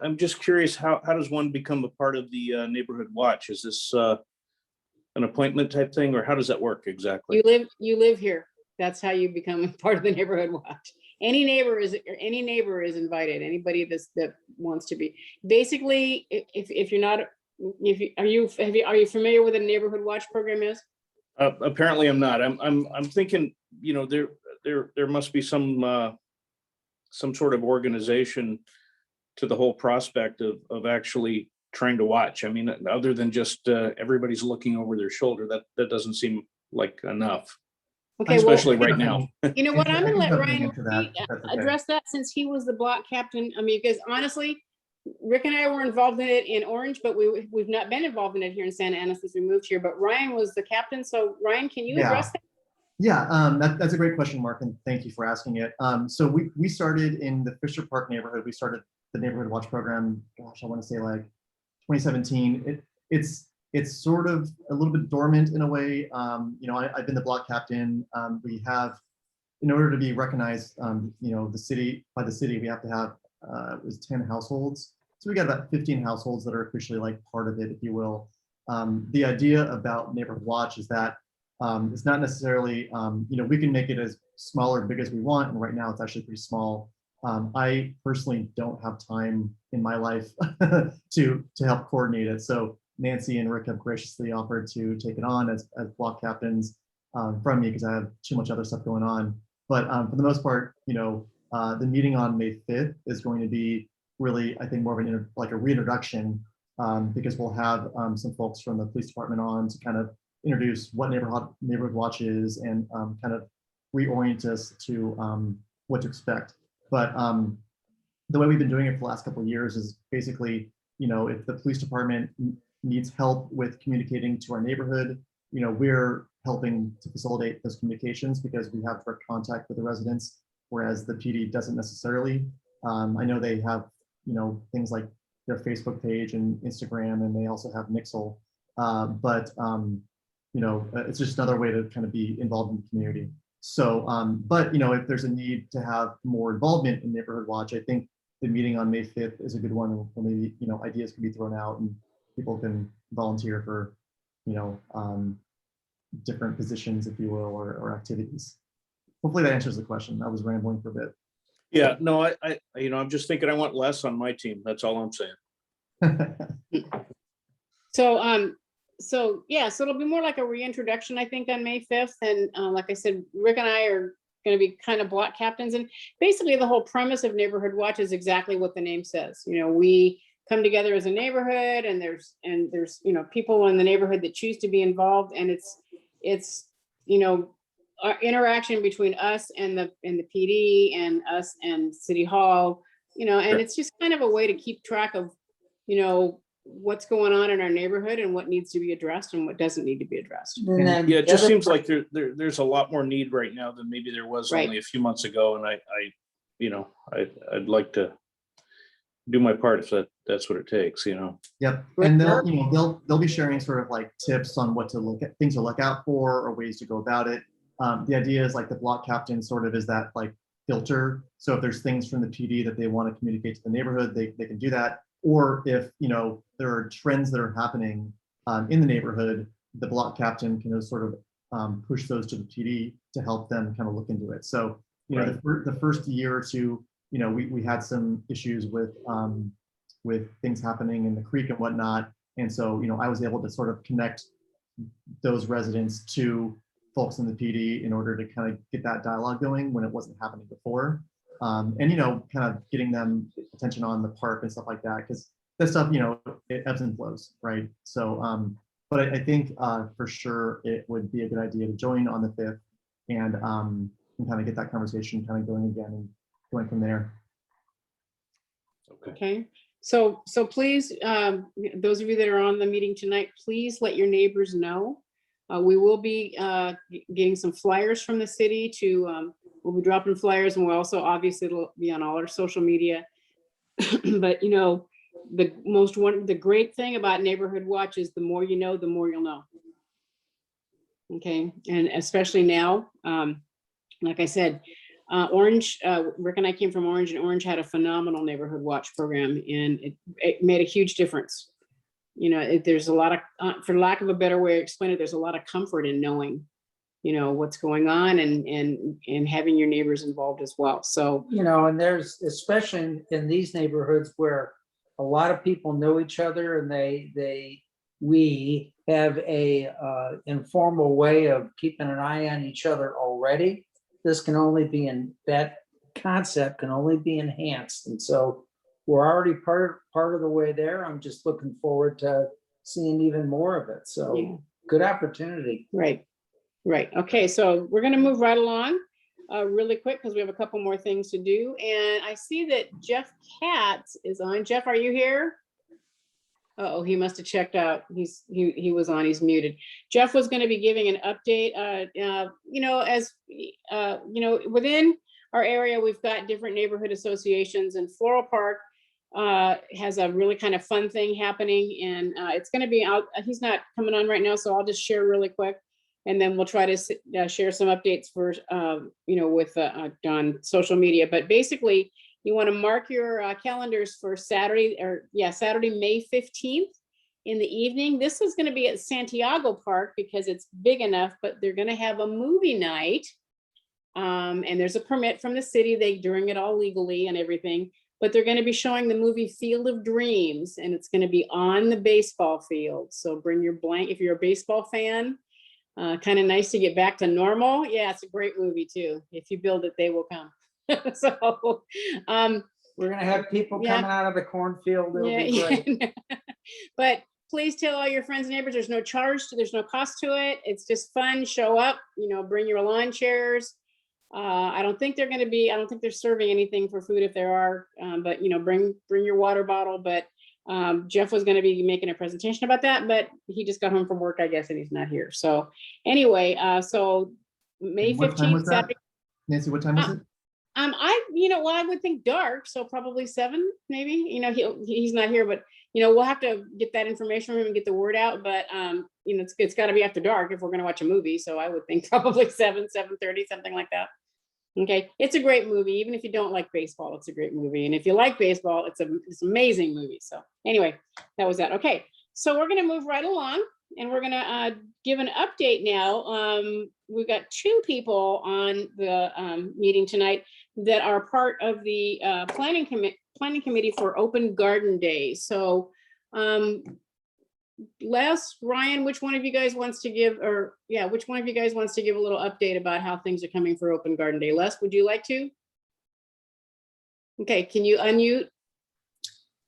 I'm just curious, how does one become a part of the Neighborhood Watch? Is this an appointment type thing, or how does that work exactly? You live here. That's how you become a part of the Neighborhood Watch. Any neighbor is invited. Anybody that wants to be. Basically, if you're not, are you familiar with what a Neighborhood Watch program is? Apparently I'm not. I'm thinking, there must be some sort of organization to the whole prospect of actually trying to watch. I mean, other than just everybody's looking over their shoulder, that doesn't seem like enough. Okay, especially right now. You know what? I'm going to let Ryan address that, since he was the block captain. I mean, because honestly, Rick and I were involved in it in Orange, but we've not been involved in it here in Santa Ana since we moved here. But Ryan was the captain. So Ryan, can you address that? Yeah, that's a great question, Mark, and thank you for asking it. So we started in the Fisher Park neighborhood. We started the Neighborhood Watch program, gosh, I want to say like 2017. It's sort of a little bit dormant in a way. I've been the block captain. We have, in order to be recognized, the city, we have to have it was 10 households. So we got about 15 households that are officially like part of it, if you will. The idea about Neighborhood Watch is that it's not necessarily, we can make it as small or big as we want. And right now it's actually pretty small. I personally don't have time in my life to help coordinate it. So Nancy and Rick have graciously offered to take it on as block captains from me, because I have too much other stuff going on. But for the most part, the meeting on May 5th is going to be really, I think, more of a reintroduction, because we'll have some folks from the police department on to kind of introduce what Neighborhood Watch is, and kind of reorient us to what to expect. But the way we've been doing it for the last couple of years is basically, if the police department needs help with communicating to our neighborhood, we're helping to facilitate those communications because we have direct contact with the residents, whereas the PD doesn't necessarily. I know they have, things like their Facebook page and Instagram, and they also have Mixel. It's just another way to kind of be involved in the community. So, but if there's a need to have more involvement in Neighborhood Watch, I think the meeting on May 5th is a good one. Where maybe ideas can be thrown out and people can volunteer for different positions, if you will, or activities. Hopefully that answers the question. I was rambling for a bit. Yeah, no, I'm just thinking I want less on my team. That's all I'm saying. So it'll be more like a reintroduction, I think, on May 5th. And like I said, Rick and I are going to be kind of block captains. And basically the whole premise of Neighborhood Watch is exactly what the name says. We come together as a neighborhood, and there's people in the neighborhood that choose to be involved. And it's our interaction between us and the PD and us and City Hall, and it's just kind of a way to keep track of, what's going on in our neighborhood and what needs to be addressed and what doesn't need to be addressed. Yeah, it just seems like there's a lot more need right now than maybe there was only a few months ago. And I'd like to do my part if that's what it takes, Yep. And they'll be sharing sort of like tips on what to look at, things to look out for, or ways to go about it. The idea is like the block captain sort of is that like filter. So if there's things from the PD that they want to communicate to the neighborhood, they can do that. Or if there are trends that are happening in the neighborhood, the block captain can sort of push those to the PD to help them kind of look into it. So the first year or two, we had some issues with things happening in the creek and whatnot, and so I was able to sort of connect those residents to folks in the PD in order to kind of get that dialogue going when it wasn't happening before. And kind of getting them attention on the park and stuff like that, because that stuff, it ebbs and flows, right? So, but I think for sure it would be a good idea to join on the 5th and kind of get that conversation kind of going again and going from there. Okay. So please, those of you that are on the meeting tonight, please let your neighbors know. We will be getting some flyers from the city to. We'll be dropping flyers, and we'll also obviously it'll be on all our social media. But the great thing about Neighborhood Watch is the more you know, the more you'll know. Okay, and especially now, like I said, Orange, Rick and I came from Orange, and Orange had a phenomenal Neighborhood Watch program, and it made a huge difference. There's a lot of, for lack of a better way to explain it, there's a lot of comfort in knowing what's going on and having your neighbors involved as well. So, and there's, especially in these neighborhoods where a lot of people know each other, and we have a informal way of keeping an eye on each other already. This can only be that concept can only be enhanced. And so we're already part of the way there. I'm just looking forward to seeing even more of it. So good opportunity. Right. Okay, so we're going to move right along really quick because we have a couple more things to do. And I see that Jeff Katz is on. Jeff, are you here? Uh-oh, he must have checked out. He was on, he's muted. Jeff was going to be giving an update. Within our area, we've got different neighborhood associations, and Floral Park has a really kind of fun thing happening, and it's going to be out. He's not coming on right now, so I'll just share really quick. And then we'll try to share some updates for, with on social media. But basically, you want to mark your calendars for Saturday, May 15th in the evening. This is going to be at Santiago Park because it's big enough, but they're going to have a movie night. And there's a permit from the city. They're doing it all legally and everything. But they're going to be showing the movie Field of Dreams, and it's going to be on the baseball field. So bring your blanket if you're a baseball fan. Kind of nice to get back to normal. Yeah, it's a great movie too. If you build it, they will come. So we're gonna have people coming out of the cornfield. It'll be great. But please tell all your friends and neighbors there's no charge, there's no cost to it. It's just fun. Show up, bring your lawn chairs. I don't think they're serving anything for food if there are, but bring your water bottle. But Jeff was going to be making a presentation about that, but he just got home from work, I guess, and he's not here. So anyway, so May What time was 15th, that? Saturday. Nancy, what time was it? Well, I would think dark, so probably 7, maybe. He's not here, but we'll have to get that information from him and get the word out. But it's got to be after dark if we're going to watch a movie. So I would think probably 7:30, something like that. Okay, it's a great movie. Even if you don't like baseball, it's a great movie. And if you like baseball, it's an amazing movie. So anyway, that was that. Okay, so we're going to move right along, and we're going to give an update now. We've got 2 people on the meeting tonight that are part of the planning committee for Open Garden Day. So Les, Ryan, which one of you guys wants to give, which one of you guys wants to give a little update about how things are coming for Open Garden Day? Les, would you like to? Okay, can you unmute?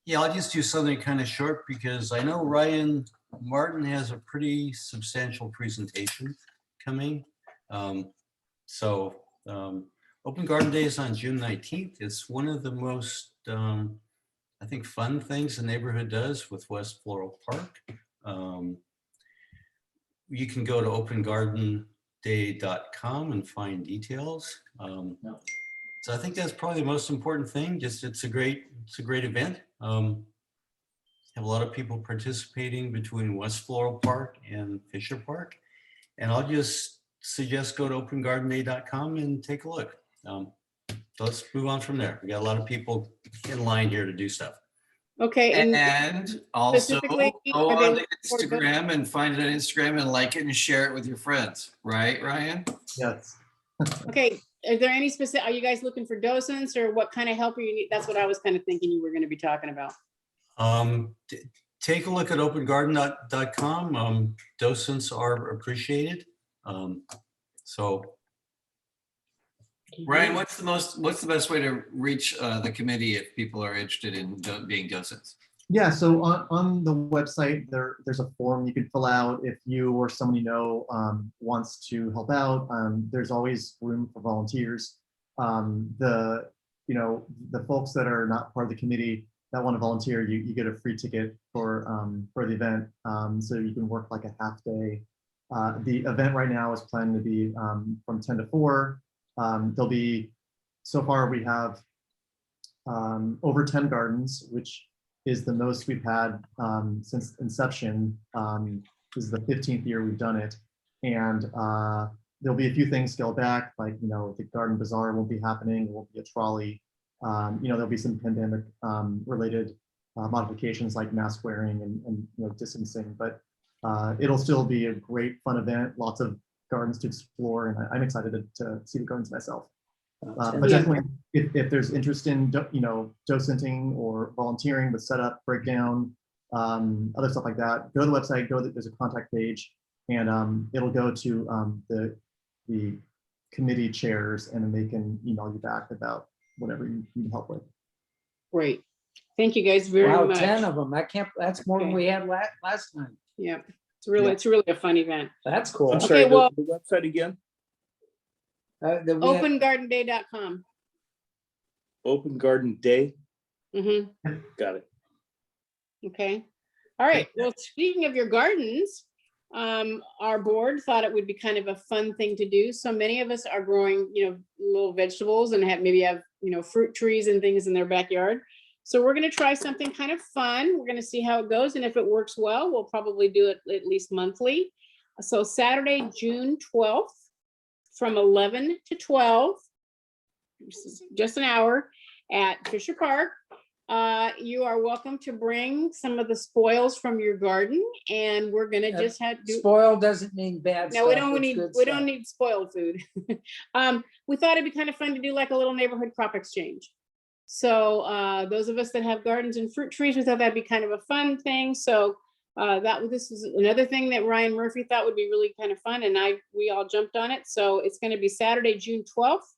Yeah, I'll just do something kind of short because I know Ryan Martin has a pretty substantial presentation coming. Open Garden Day is on June 19th. It's one of the most, I think, fun things the neighborhood does with West Floral Park. You can go to opengardenday.com and find details. So I think that's probably the most important thing. Just it's a great event. Have a lot of people participating between West Floral Park and Fisher Park. And I'll just suggest go to opengardenday.com and take a look. So let's move on from there. We got a lot of people in line here to do stuff. Okay. And also go on to Instagram and find it on Instagram and like it and share it with your friends. Right, Ryan? Yes. Okay. Are there any specific, are you guys looking for docents or what kind of help are you need? That's what I was kind of thinking you were going to be talking about. Take a look at opengarden.com. Docents are appreciated. Ryan, what's the best way to reach the committee if people are interested in being docents? Yeah, so on the website, there's a form you can fill out if you or someone you know wants to help out. There's always room for volunteers. The folks that are not part of the committee that want to volunteer, you get a free ticket for the event, so you can work like a half day. The event right now is planned to be from 10 to 4. There'll be, so far we have over 10 gardens, which is the most we've had since inception. This is the 15th year we've done it. And there'll be a few things scaled back, like, the garden bazaar won't be happening, there won't be a trolley. There'll be some pandemic related modifications like mask wearing and distancing, but it'll still be a great fun event, lots of gardens to explore, and I'm excited to see the gardens myself. But definitely, if there's interest in docenting or volunteering with setup, breakdown, other stuff like that, go to the website. There's a contact page, and it'll go to the committee chairs, and then they can email you back about whatever you need help with. Great, thank you guys very much. 10 of them. That's more than we had last time. Yeah, it's really a fun event. That's cool. I'm sorry, Okay, well, the website again? Opengardenday.com. Open Garden Day? Mm-hmm. Got it. Okay. All right. Well, speaking of your gardens, our board thought it would be kind of a fun thing to do. So many of us are growing, little vegetables and maybe have fruit trees and things in their backyard. So we're going to try something kind of fun. We're going to see how it goes. And if it works well, we'll probably do it at least monthly. So Saturday, June 12th, from 11 to 12, just an hour at Fisher Park. You are welcome to bring some of the spoils from your garden, and we're gonna just have to spoil doesn't mean bad stuff. No, we don't need spoiled food. We thought it'd be kind of fun to do like a little neighborhood crop exchange. So those of us that have gardens and fruit trees, we thought that'd be kind of a fun thing. So this is another thing that Ryan Murphy thought would be really kind of fun, and we all jumped on it. So it's going to be Saturday, June 12th.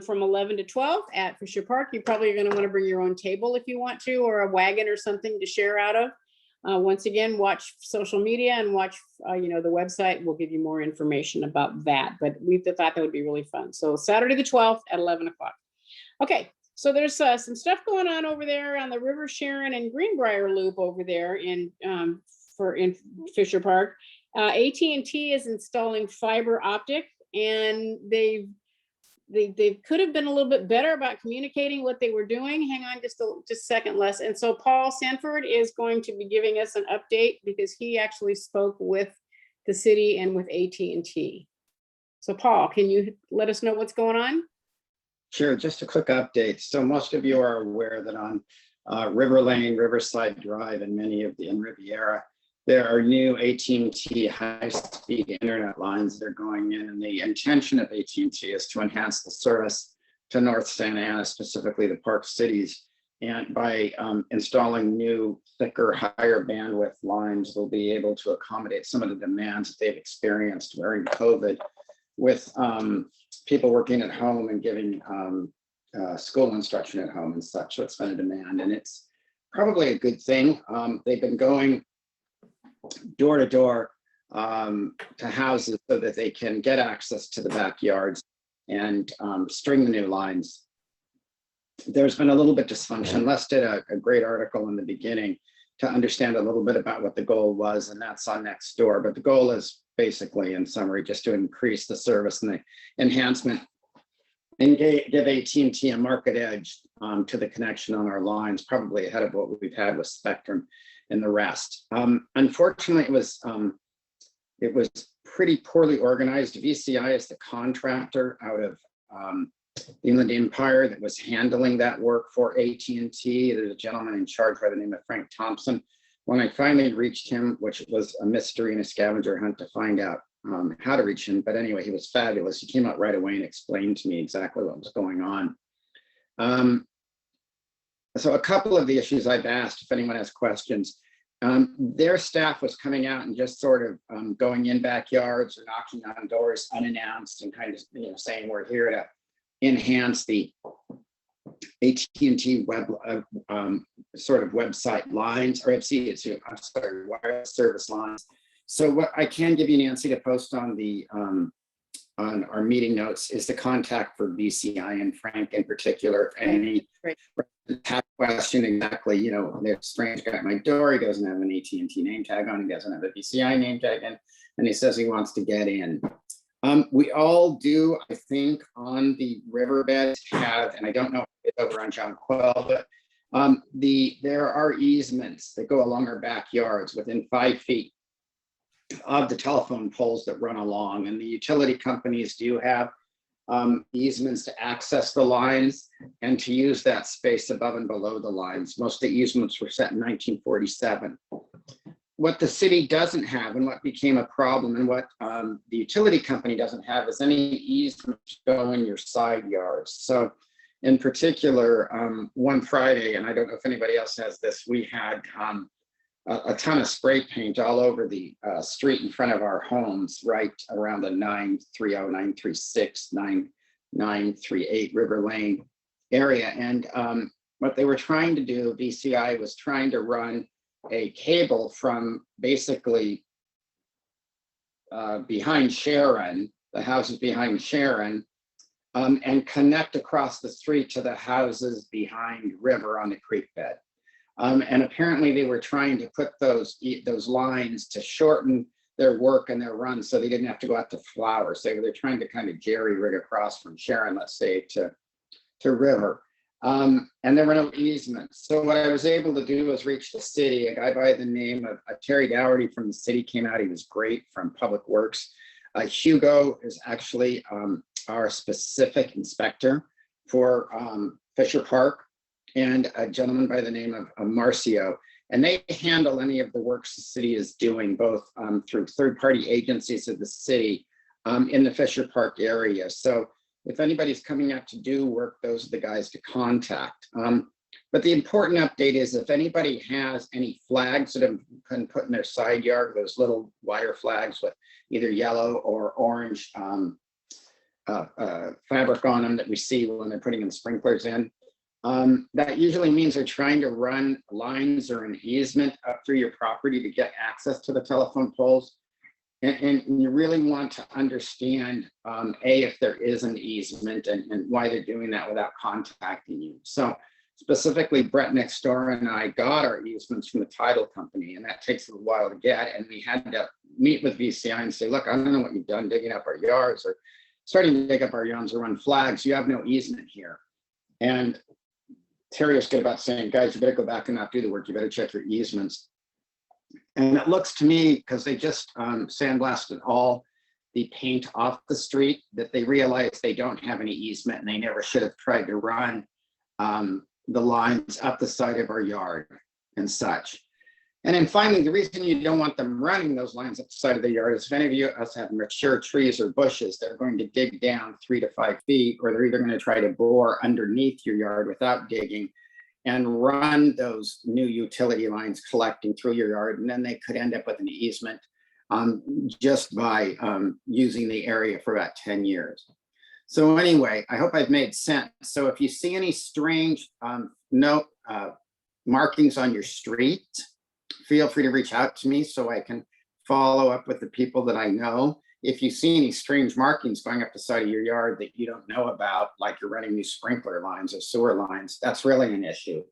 From 11 to 12 at Fisher Park. You're probably going to want to bring your own table if you want to, or a wagon or something to share out of. Once again, watch social media and watch, the website. We'll give you more information about that, but we thought that would be really fun. So Saturday the 12th at 11 o'clock. Okay, So there's some stuff going on over there on the River Sharon and Greenbrier Loop over there in Fisher Park. AT&T is installing fiber optic, and they could have been a little bit better about communicating what they were doing. Hang on just a second, Les. And so Paul Sanford is going to be giving us an update because he actually spoke with the city and with AT&T. So Paul, can you let us know what's going on? Sure, just a quick update. So most of you are aware that on River Lane, Riverside Drive, and many of the in Riviera, there are new AT&T high-speed internet lines that are going in, and the intention of AT&T is to enhance the service to North Santa Ana, specifically the Park Cities. And by installing new, thicker, higher bandwidth lines, they'll be able to accommodate some of the demands that they've experienced during COVID with people working at home and giving school instruction at home and such. So it's been a demand, and it's probably a good thing. They've been going door to door to houses so that they can get access to the backyards and string the new lines. There's been a little bit dysfunction. Les did a great article in the beginning to understand a little bit about what the goal was, and that's on next door. But the goal is basically, in summary, just to increase the service and the enhancement and give AT&T a market edge to the connection on our lines, probably ahead of what we've had with Spectrum and the rest. Unfortunately, it was pretty poorly organized. VCI is the contractor out of the Inland Empire that was handling that work for AT&T. There's a gentleman in charge by the name of Frank Thompson. When I finally reached him, which was a mystery and a scavenger hunt to find out how to reach him, but anyway, he was fabulous. He came out right away and explained to me exactly what was going on. So a couple of the issues I've asked, if anyone has questions, their staff was coming out and just sort of going in backyards or knocking on doors unannounced and kind of saying we're here to enhance the AT&T web sort of website lines, or I'm sorry, wireless service lines. So what I can give you, Nancy, to post on the on our meeting notes is the contact for VCI and Frank in particular. Any question exactly, there's a strange guy at my door. He doesn't have an AT&T name tag on. He doesn't have a VCI name tag in, and he says he wants to get in. We all do, I think, on the riverbed have, and I don't know if it's over on John Quell, but there are easements that go along our backyards within 5 feet of the telephone poles that run along, and the utility companies do have easements to access the lines and to use that space above and below the lines. Most of the easements were set in 1947. What the city doesn't have, and what became a problem, and what the utility company doesn't have, is any easements go in your side yards. So in particular, one Friday, and I don't know if anybody else has this, we had a ton of spray paint all over the street in front of our homes, right around the 930, 936, 9938 River Lane area. And what they were trying to do, VCI was trying to run a cable from basically behind Sharon, the houses behind Sharon, and connect across the street to the houses behind River on the creek bed. And apparently they were trying to put those lines to shorten their work and their run so they didn't have to go out to Flowers. They're trying to kind of jerry-rig across from Sharon, let's say, to River. And there were no easements. So what I was able to do was reach the city. A guy by the name of Terry Dougherty from the city came out. He was great, from Public Works. Hugo is actually our specific inspector for Fisher Park, and a gentleman by the name of Marcio. And they handle any of the works the city is doing, both through third-party agencies of the city in the Fisher Park area. So if anybody's coming out to do work, those are the guys to contact. But the important update is if anybody has any flags that have been put in their side yard, those little wire flags with either yellow or orange fabric on them that we see when they're putting in sprinklers in, that usually means they're trying to run lines or an easement up through your property to get access to the telephone poles. And you really want to understand, if there is an easement and why they're doing that without contacting you. So specifically, Brett next door and I got our easements from the title company, and that takes a little while to get. And we had to meet with VCI and say, look, I don't know what you've done digging up our yards or starting to dig up our yards or run flags. You have no easement here. And Terry was good about saying, guys, you better go back and not do the work. You better check your easements. And it looks to me, because they just sandblasted all the paint off the street, that they realize they don't have any easement and they never should have tried to run the lines up the side of our yard and such. And then finally, the reason you don't want them running those lines up the side of the yard is if any of you us have mature trees or bushes that are going to dig down 3 to 5 feet, or they're either going to try to bore underneath your yard without digging and run those new utility lines collecting through your yard. And then they could end up with an easement just by using the area for about 10 years. So anyway, I hope I've made sense. So if you see any strange markings on your street, feel free to reach out to me so I can follow up with the people that I know. If you see any strange markings going up the side of your yard that you don't know about, like you're running new sprinkler lines or sewer lines, that's really an issue,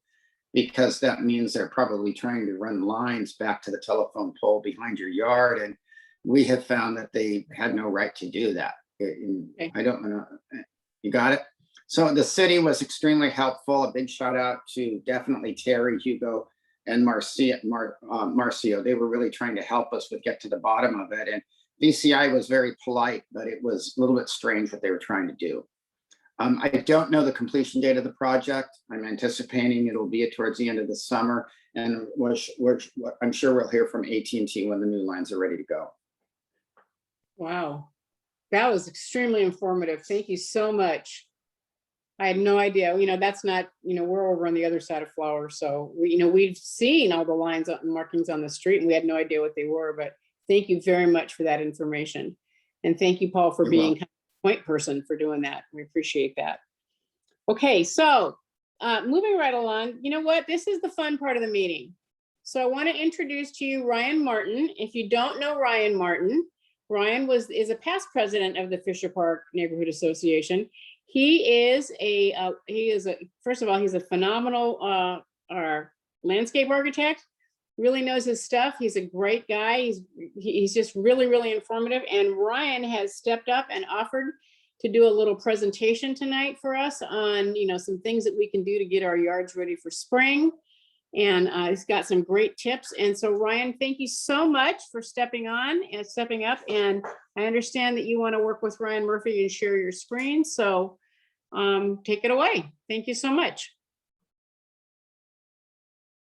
because that means they're probably trying to run lines back to the telephone pole behind your yard. And we have found that they had no right to do that. I don't know. You got it? So the city was extremely helpful. A big shout out to definitely Terry, Hugo, and Marcio. They were really trying to help us get to the bottom of it. And VCI was very polite, but it was a little bit strange what they were trying to do. I don't know the completion date of the project. I'm anticipating it'll be towards the end of the summer, and I'm sure we'll hear from AT&T when the new lines are ready to go. Wow, that was extremely informative. Thank you so much. I had no idea, that's not, we're over on the other side of Flowers. So we've seen all the lines and markings on the street and we had no idea what they were, but thank you very much for that information. And thank you, Paul, for being kind of a point person for doing that. We appreciate that. Okay, so moving right along, you know what? This is the fun part of the meeting. So I want to introduce to you Ryan Martin. If you don't know Ryan Martin, Ryan is a past president of the Fisher Park Neighborhood Association. First of all, he's a phenomenal landscape architect, really knows his stuff. He's a great guy. He's just really, really informative. And Ryan has stepped up and offered to do a little presentation tonight for us on, some things that we can do to get our yards ready for spring. And he's got some great tips. And so Ryan, thank you so much for stepping on and stepping up. And I understand that you want to work with Ryan Murphy and share your screen. So take it away. Thank you so much.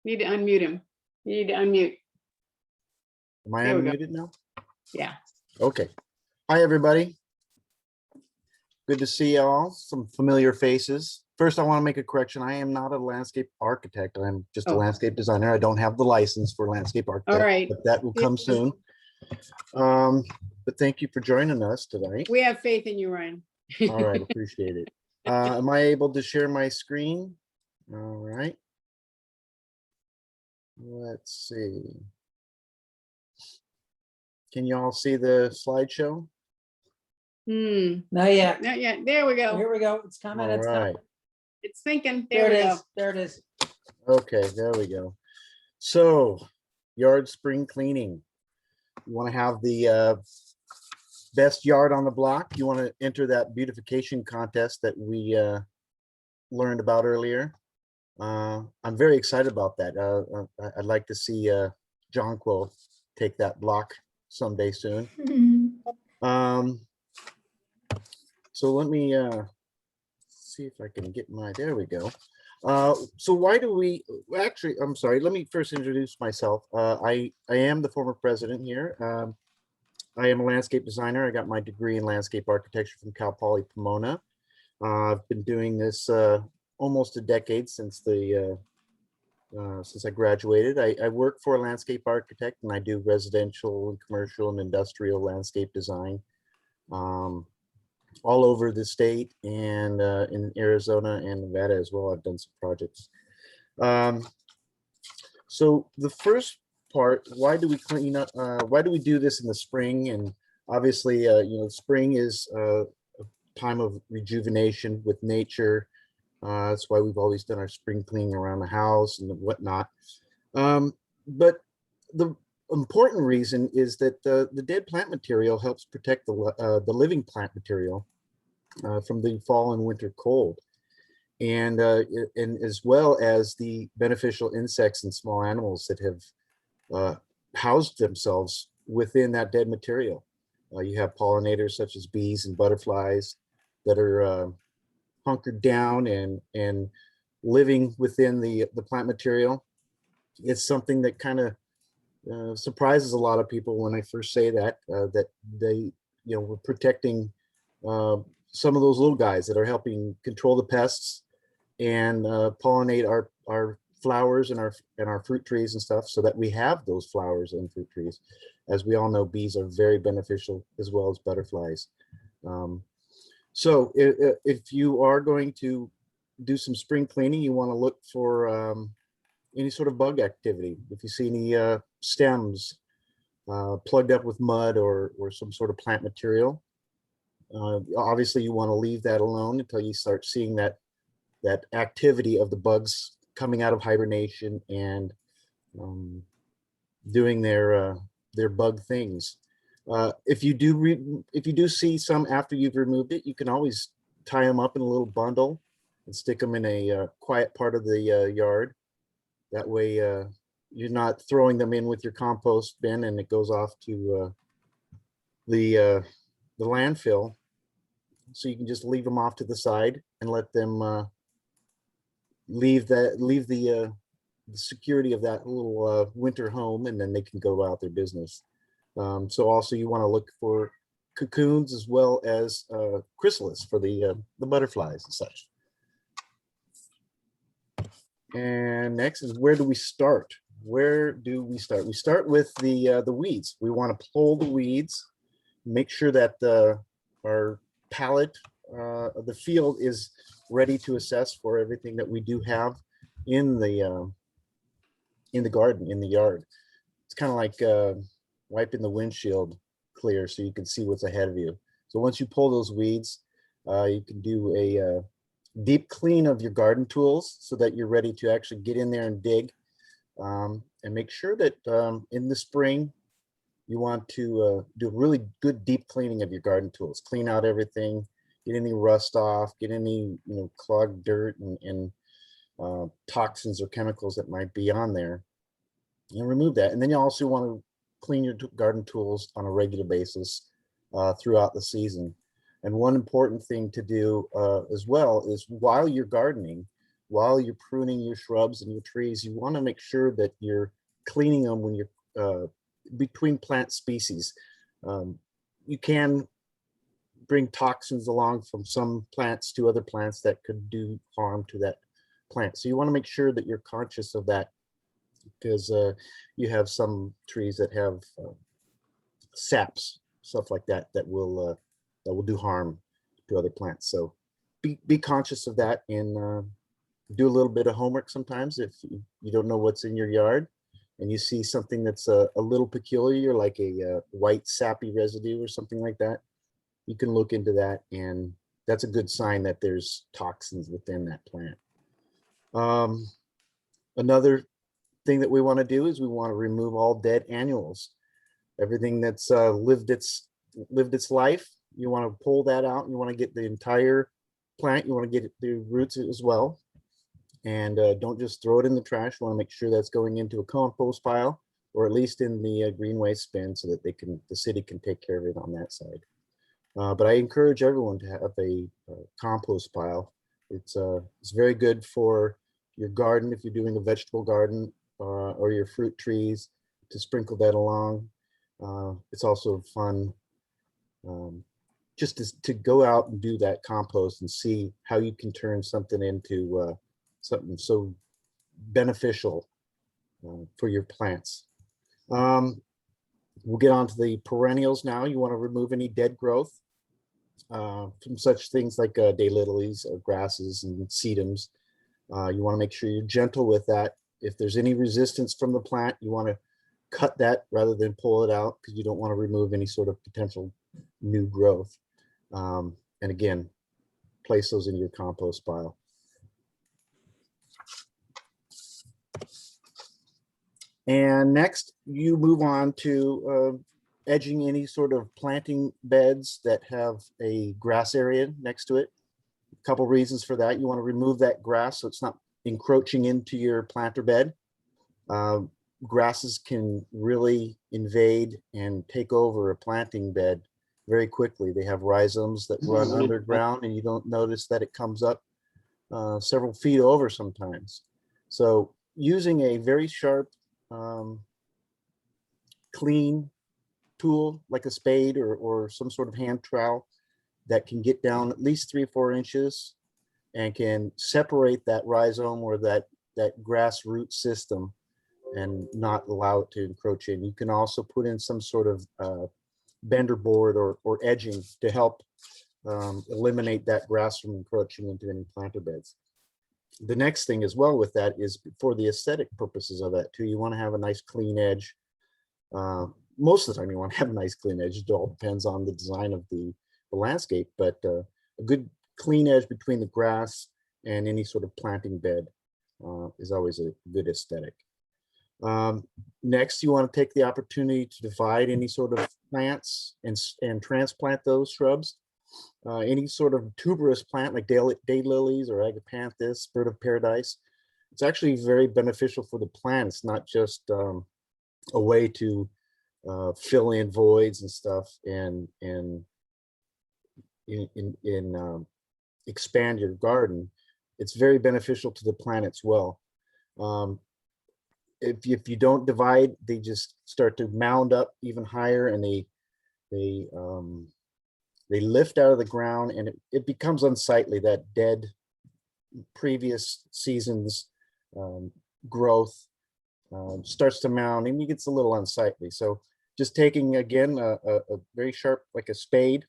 Need to unmute him. You need to unmute. Am I unmuted now? Yeah. Okay. Hi, everybody. Good to see y'all. Some familiar faces. First, I want to make a correction. I am not a landscape architect. I'm just a landscape designer. I don't have the license for landscape architect. All right. But that will come soon. But thank you for joining us tonight. We have faith in you, Ryan. All right. Appreciate it. Am I able to share my screen? All right. Let's see. Can you all see the slideshow? Not yet. Not yet. There we go. Here we go. It's coming. It's coming. It's thinking. There There it we is. go. There it is. Okay, there we go. So, yard spring cleaning. You want to have the best yard on the block. You want to enter that beautification contest that we learned about earlier. I'm very excited about that. I'd like to see Jonquil take that block someday soon. So let me see if I can get there we go. So why do we, actually, I'm sorry, let me first introduce myself. I am the former president here. I am a landscape designer. I got my degree in landscape architecture from Cal Poly Pomona. I've been doing this almost a decade since I graduated. I work for a landscape architect and I do residential and commercial and industrial landscape design all over the state and in Arizona and Nevada as well. I've done some projects. So the first part, why do we clean up? Why do we do this in the spring? And obviously, spring is a time of rejuvenation with nature. That's why we've always done our spring cleaning around the house and whatnot. But the important reason is that the dead plant material helps protect the living plant material from the fall and winter cold. And as well as the beneficial insects and small animals that have housed themselves within that dead material. You have pollinators such as bees and butterflies that are hunkered down and living within the plant material. It's something that kind of surprises a lot of people when I first say that, that they, we're protecting some of those little guys that are helping control the pests and pollinate our flowers and our fruit trees and stuff, so that we have those flowers and fruit trees. As we all know, bees are very beneficial as well as butterflies. So if you are going to do some spring cleaning, you want to look for any sort of bug activity. If you see any stems plugged up with mud or some sort of plant material, obviously you want to leave that alone until you start seeing that activity of the bugs coming out of hibernation and doing their bug things. If you do see some after you've removed it, you can always tie them up in a little bundle and stick them in a quiet part of the yard. That way you're not throwing them in with your compost bin and it goes off to the landfill. So you can just leave them off to the side and let them leave the security of that little winter home, and then they can go about their business. So also you want to look for cocoons as well as chrysalis for the butterflies and such. And next is, where do we start? Where do we start? We start with the weeds. We want to pull the weeds, make sure that our palette of the field is ready to assess for everything that we do have in the garden, in the yard. It's kind of like wiping the windshield clear so you can see what's ahead of you. So once you pull those weeds, you can do a deep clean of your garden tools so that you're ready to actually get in there and dig, and make sure that in the spring you want to do a really good deep cleaning of your garden tools. Clean out everything, get any rust off, get any clogged dirt and toxins or chemicals that might be on there, and remove that. And then you also want to clean your garden tools on a regular basis throughout the season. And one important thing to do as well is, while you're gardening, while you're pruning your shrubs and your trees, you want to make sure that you're cleaning them when you're between plant species. You can bring toxins along from some plants to other plants that could do harm to that plant. So you want to make sure that you're conscious of that, because you have some trees that have saps, stuff like that, that will do harm to other plants. So be conscious of that, and do a little bit of homework sometimes. If you don't know what's in your yard and you see something that's a little peculiar, like a white sappy residue or something like that, you can look into that, and that's a good sign that there's toxins within that plant. Another thing that we want to do is we want to remove all dead annuals. Everything that's lived its life, you want to pull that out. You want to get the entire plant. You want to get the roots as well. And don't just throw it in the trash. You want to make sure that's going into a compost pile, or at least in the green waste bin, so that the city can take care of it on that side. But I encourage everyone to have a compost pile. It's very good for your garden if you're doing a vegetable garden, or your fruit trees, to sprinkle that along. It's also fun just to go out and do that compost and see how you can turn something into something so beneficial for your plants. We'll get on to the perennials now. You want to remove any dead growth from such things like daylilies, grasses, and sedums. You want to make sure you're gentle with that. If there's any resistance from the plant, you want to cut that rather than pull it out because you don't want to remove any sort of potential new growth. And again, place those in your compost pile. And next, you move on to edging any sort of planting beds that have a grass area next to it. A couple reasons for that. You want to remove that grass so it's not encroaching into your planter bed. Grasses can really invade and take over a planting bed very quickly. They have rhizomes that run underground and you don't notice that it comes up several feet over sometimes. So using a very sharp, clean tool like a spade or some sort of hand trowel that can get down at least 3 or 4 inches and can separate that rhizome or that grass root system and not allow it to encroach in. You can also put in some sort of bender board or edging to help eliminate that grass from encroaching into any planter beds. The next thing as well with that is for the aesthetic purposes of that too. You want to have a nice clean edge. Most of the time you want to have a nice clean edge. It all depends on the design of the landscape, but a good clean edge between the grass and any sort of planting bed is always a good aesthetic. Next, you want to take the opportunity to divide any sort of plants and transplant those shrubs. Any sort of tuberous plant like daylilies or agapanthus, bird of paradise, it's actually very beneficial for the plant. It's not just a way to fill in voids and stuff and expand your garden. It's very beneficial to the plant as well. If you don't divide, they just start to mound up even higher, and they lift out of the ground, and it becomes unsightly. That dead previous season's growth starts to mound, and it gets a little unsightly. So just taking, again, a very sharp, like a spade,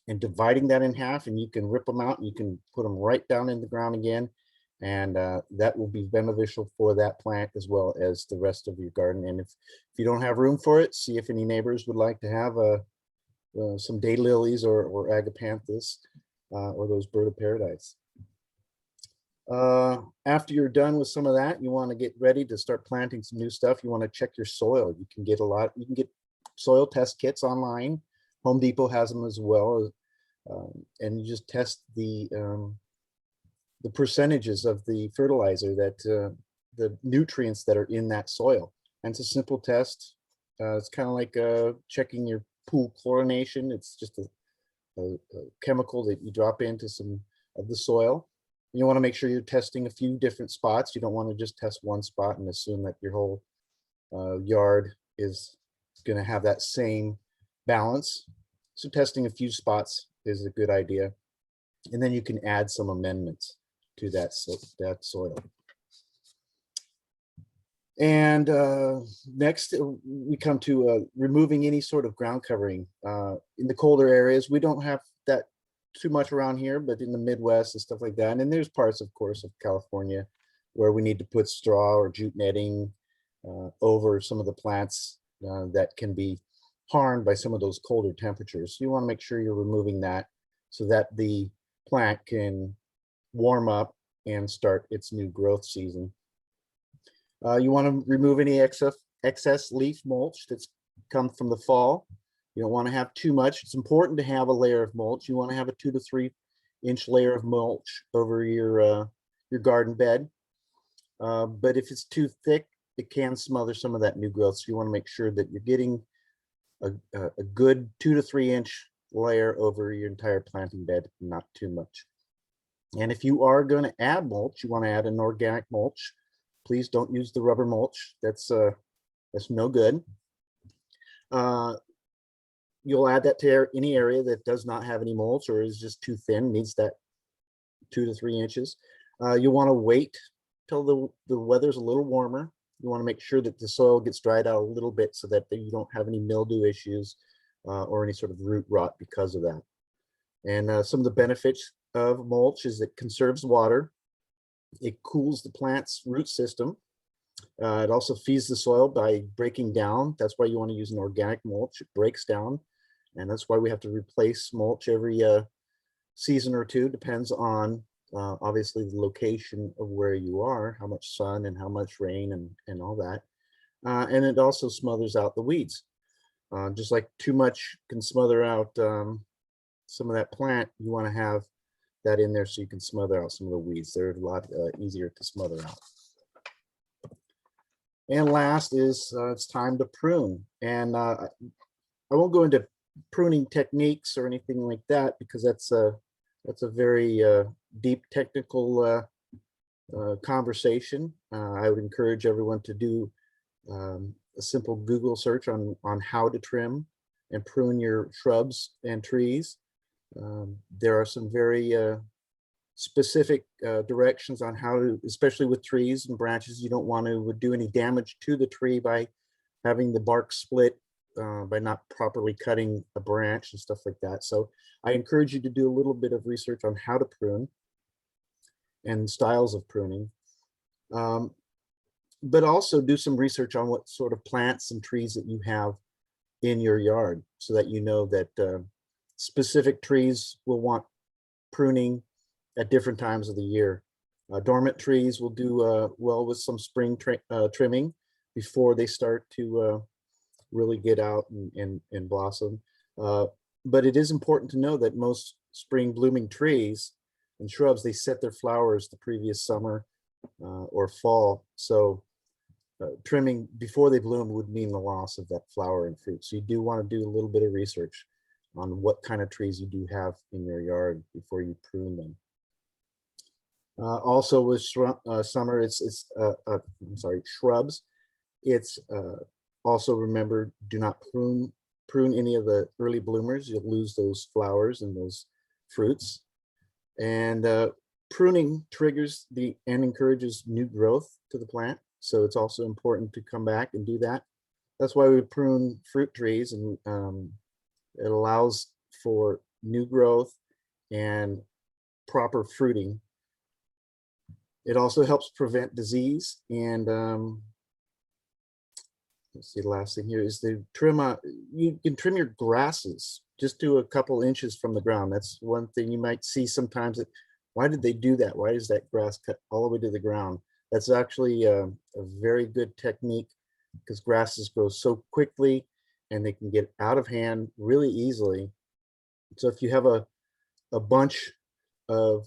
and dividing that in half, and you can rip them out and you can put them right down in the ground again. And that will be beneficial for that plant as well as the rest of your garden. And if you don't have room for it, see if any neighbors would like to have some daylilies or agapanthus or those bird of paradise. After you're done with some of that, you want to get ready to start planting some new stuff. You want to check your soil. You can get soil test kits online. Home Depot has them as well. And you just test the percentages of the fertilizer that the nutrients that are in that soil. And it's a simple test. It's kind of like checking your pool chlorination. It's just a chemical that you drop into some of the soil. You want to make sure you're testing a few different spots. You don't want to just test one spot and assume that your whole yard is going to have that same balance. So testing a few spots is a good idea. And then you can add some amendments to that soil. And next, we come to removing any sort of ground covering. In the colder areas, we don't have that too much around here, but in the Midwest and stuff like that. And there's parts, of course, of California where we need to put straw or jute netting over some of the plants that can be harmed by some of those colder temperatures. So you want to make sure you're removing that so that the plant can warm up and start its new growth season. You want to remove any excess leaf mulch that's come from the fall. You don't want to have too much. It's important to have a layer of mulch. You want to have a 2 to 3 inch layer of mulch over your garden bed. But if it's too thick, it can smother some of that new growth. So you want to make sure that you're getting a good 2 to 3 inch layer over your entire planting bed, not too much. And if you are going to add mulch, you want to add an organic mulch. Please don't use the rubber mulch. That's no good. You'll add that to any area that does not have any mulch or is just too thin, needs that 2 to 3 inches. You want to wait till the weather's a little warmer. You want to make sure that the soil gets dried out a little bit so that you don't have any mildew issues or any sort of root rot because of that. And some of the benefits of mulch is it conserves water. It cools the plant's root system. It also feeds the soil by breaking down. That's why you want to use an organic mulch. It breaks down. And that's why we have to replace mulch every season or two. Depends on obviously the location of where you are, how much sun and how much rain and all that. And it also smothers out the weeds. Just like too much can smother out some of that plant, you want to have that in there so you can smother out some of the weeds. They're a lot easier to smother out. And last is it's time to prune. And I won't go into pruning techniques or anything like that because that's a very deep technical conversation. I would encourage everyone to do a simple Google search on how to trim and prune your shrubs and trees. There are some very specific directions on how to, especially with trees and branches. You don't want to do any damage to the tree by having the bark split, by not properly cutting a branch and stuff like that. So I encourage you to do a little bit of research on how to prune and styles of pruning. But also do some research on what sort of plants and trees that you have in your yard so that you know that specific trees will want pruning at different times of the year. Dormant trees will do well with some spring trimming before they start to really get out and blossom. But it is important to know that most spring blooming trees and shrubs, they set their flowers the previous summer or fall. So trimming before they bloom would mean the loss of that flower and fruit. So you do want to do a little bit of research on what kind of trees you do have in your yard before you prune them. Also with summer, it's I'm sorry, shrubs. It's also remember, do not prune any of the early bloomers. You'll lose those flowers and those fruits. And pruning triggers and encourages new growth to the plant. So it's also important to come back and do that. That's why we prune fruit trees, and it allows for new growth and proper fruiting. It also helps prevent disease. And let's see, the last thing here is the trim. You can trim your grasses just to a couple inches from the ground. That's one thing you might see sometimes. Why did they do that? Why is that grass cut all the way to the ground? That's actually a very good technique because grasses grow so quickly and they can get out of hand really easily. So if you have a bunch of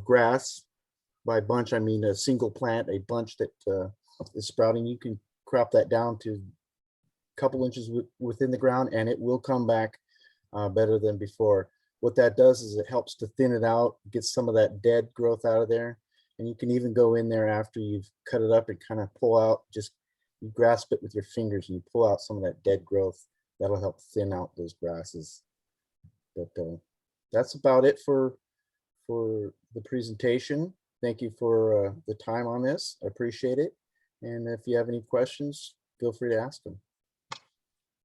grass, by bunch I mean a single plant, a bunch that is sprouting, you can crop that down to a couple inches within the ground and it will come back better than before. What that does is it helps to thin it out, get some of that dead growth out of there. And you can even go in there after you've cut it up and kind of pull out, just you grasp it with your fingers and you pull out some of that dead growth. That'll help thin out those grasses. But that's about it for the presentation. Thank you for the time on this. I appreciate it. And if you have any questions, feel free to ask them.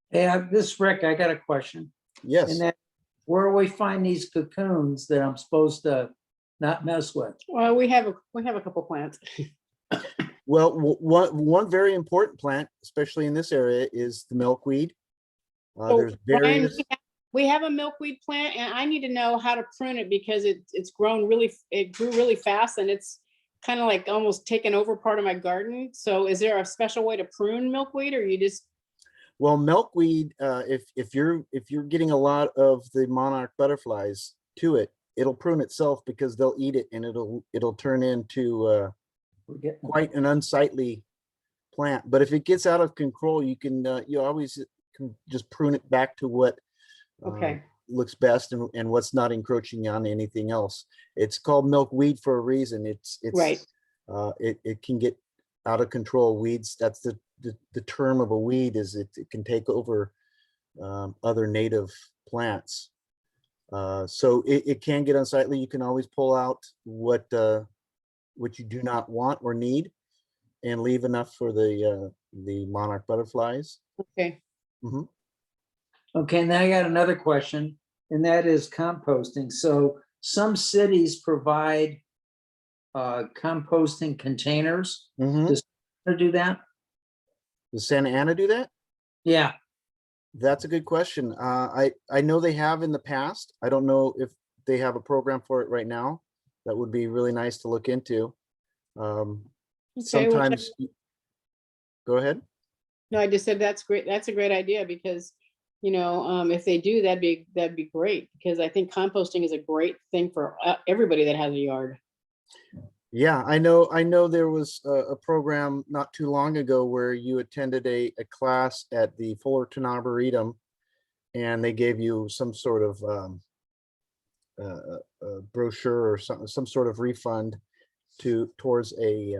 Hey, this is Rick. I got a question. Yes. And then where do we find these cocoons that I'm supposed to not mess with? Well, we have a couple plants. Well, one very important plant, especially in this area, is the milkweed. There's various. Brian, we have a milkweed plant, and I need to know how to prune it because it grew really fast, and it's kind of like almost taken over part of my garden. So, is there a special way to prune milkweed, or you just? Well, milkweed, if you're getting a lot of the monarch butterflies to it, it'll prune itself because they'll eat it and it'll turn into quite an unsightly plant. But if it gets out of control, you can you always can just prune it back to what looks best and what's not encroaching on anything else. It's called milkweed for a reason. It's right. It can get out of control. Weeds, that's the term of a weed, is it can take over other native plants. So it can get unsightly. You can always pull out what you do not want or need and leave enough for the monarch butterflies. Okay. Mm-hmm. Okay, now I got another question, and that is composting. So some cities provide composting containers. Mm-hmm. to do that? Does Santa Ana do that? Yeah. That's a good question. I know they have in the past. I don't know if they have a program for it right now. That would be really nice to look into. Sometimes, go ahead. No, I just said that's great. That's a great idea because, you know, if they do, that'd be great because I think composting is a great thing for everybody that has a yard. Yeah, I know there was a program not too long ago where you attended a class at the Fullerton Arboretum and they gave you some sort of a brochure or some sort of refund towards a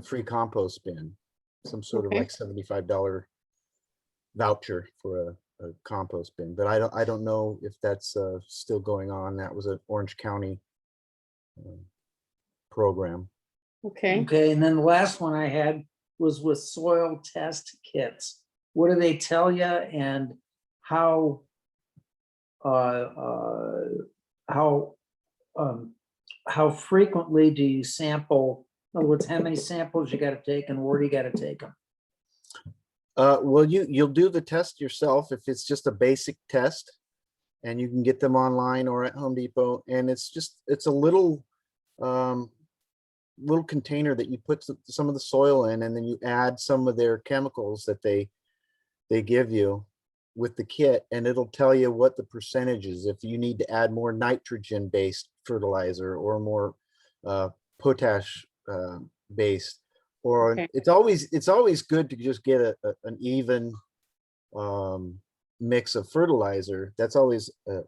free compost bin, some sort of like $75 voucher for a compost bin. But I don't know if that's still going on. That was an Orange County program. Okay. Okay, and then the last one I had was with soil test kits. What do they tell you and how frequently do you sample? In other words, how many samples you got to take and where do you got to take them? Well, you'll do the test yourself if it's just a basic test, and you can get them online or at Home Depot. And it's a little little container that you put some of the soil in, and then you add some of their chemicals that they give you with the kit, and it'll tell you what the percentage is. If you need to add more nitrogen based fertilizer or more potash based, or it's always good to just get an even mix of fertilizer. That's always a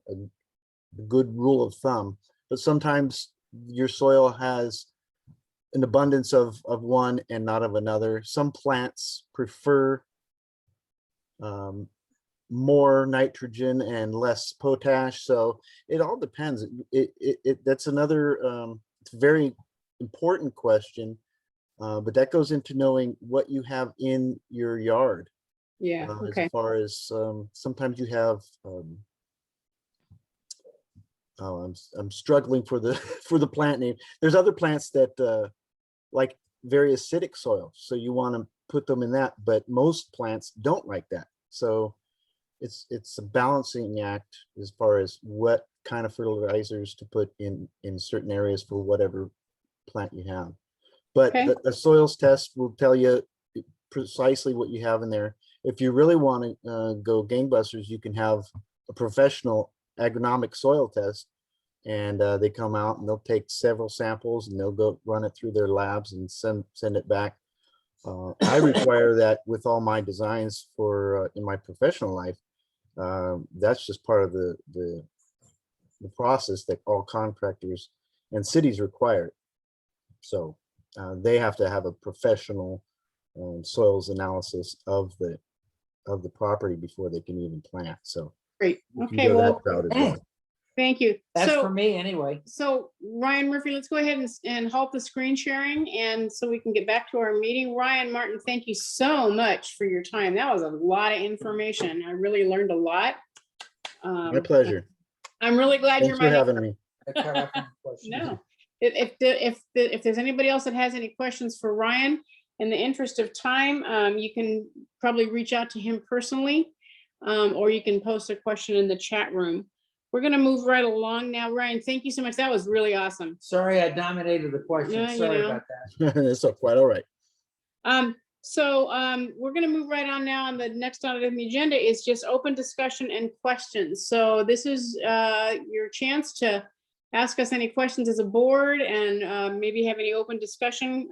good rule of thumb. But sometimes your soil has an abundance of one and not of another. Some plants prefer more nitrogen and less potash, so it all depends. That's another it's a very important question, but that goes into knowing what you have in your yard. Yeah. Okay. As far as sometimes you have I'm struggling for the for the plant name. There's other plants that like very acidic soil, so you want to put them in that, but most plants don't like that. So it's a balancing act as far as what kind of fertilizers to put in certain areas for whatever plant you have. But the soils test will tell you precisely what you have in there. If you really want to go gangbusters, you can have a professional agronomic soil test, and they come out and they'll take several samples and they'll go run it through their labs and send it back. I require that with all my designs for in my professional life. That's just part of the process that all contractors and cities require. So they have to have a professional soils analysis of the property before they can even plant. So great. Okay, well, thank you. That's for me anyway. So Ryan Murphy, let's go ahead and halt the screen sharing, and so we can get back to our meeting. Ryan Martin, thank you so much for your time. That was a lot of information. I really learned a lot. My pleasure. I'm really glad Thanks you're for having me. No, if there's anybody else that has any questions for Ryan, in the interest of time, you can probably reach out to him personally, or you can post a question in the chat room. We're going to move right along now. Ryan, thank you so much. That was really awesome. Sorry, I dominated the question. Yeah, Sorry about that. It's quite all right. So we're going to move right on now. On the next item on the agenda is just open discussion and questions. So this is your chance to ask us any questions as a board, and maybe have any open discussion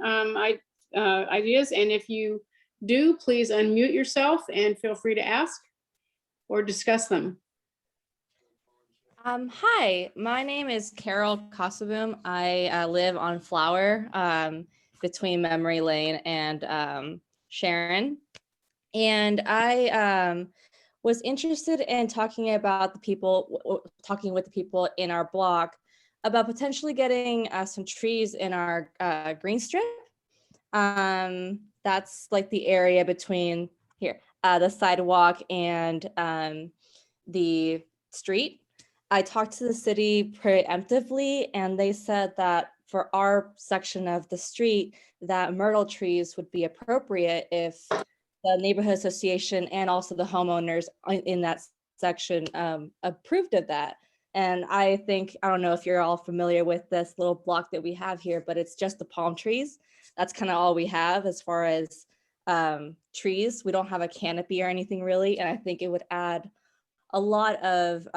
ideas. And if you do, please unmute yourself and feel free to ask or discuss them. Hi, my name is Carol Kosovoom. I live on Flower between Memory Lane and Sharon. And I was interested in talking with the people in our block about potentially getting some trees in our green strip. That's like the area between the sidewalk and the street. I talked to the city preemptively, and they said that for our section of the street, that myrtle trees would be appropriate if the neighborhood association and also the homeowners in that section approved of that. And I think, I don't know if you're all familiar with this little block that we have here, but it's just the palm trees. That's kind of all we have as far as trees. We don't have a canopy or anything really. And I think it would add a lot of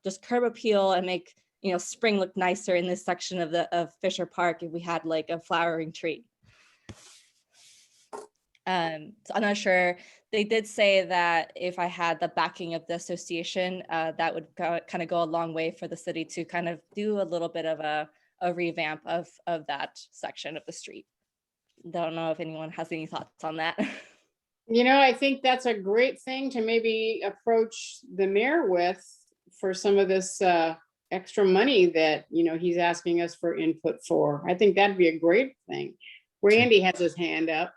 just curb appeal and make, you know, spring look nicer in this section of Fisher Park if we had like a flowering tree. So I'm not sure. They did say that if I had the backing of the association, that would kind of go a long way for the city to kind of do a little bit of a revamp of that section of the street. Don't know if anyone has any thoughts on that. You know, I think that's a great thing to maybe approach the mayor with for some of this extra money that, you know, he's asking us for input for. I think that'd be a great thing. Randy has his hand up.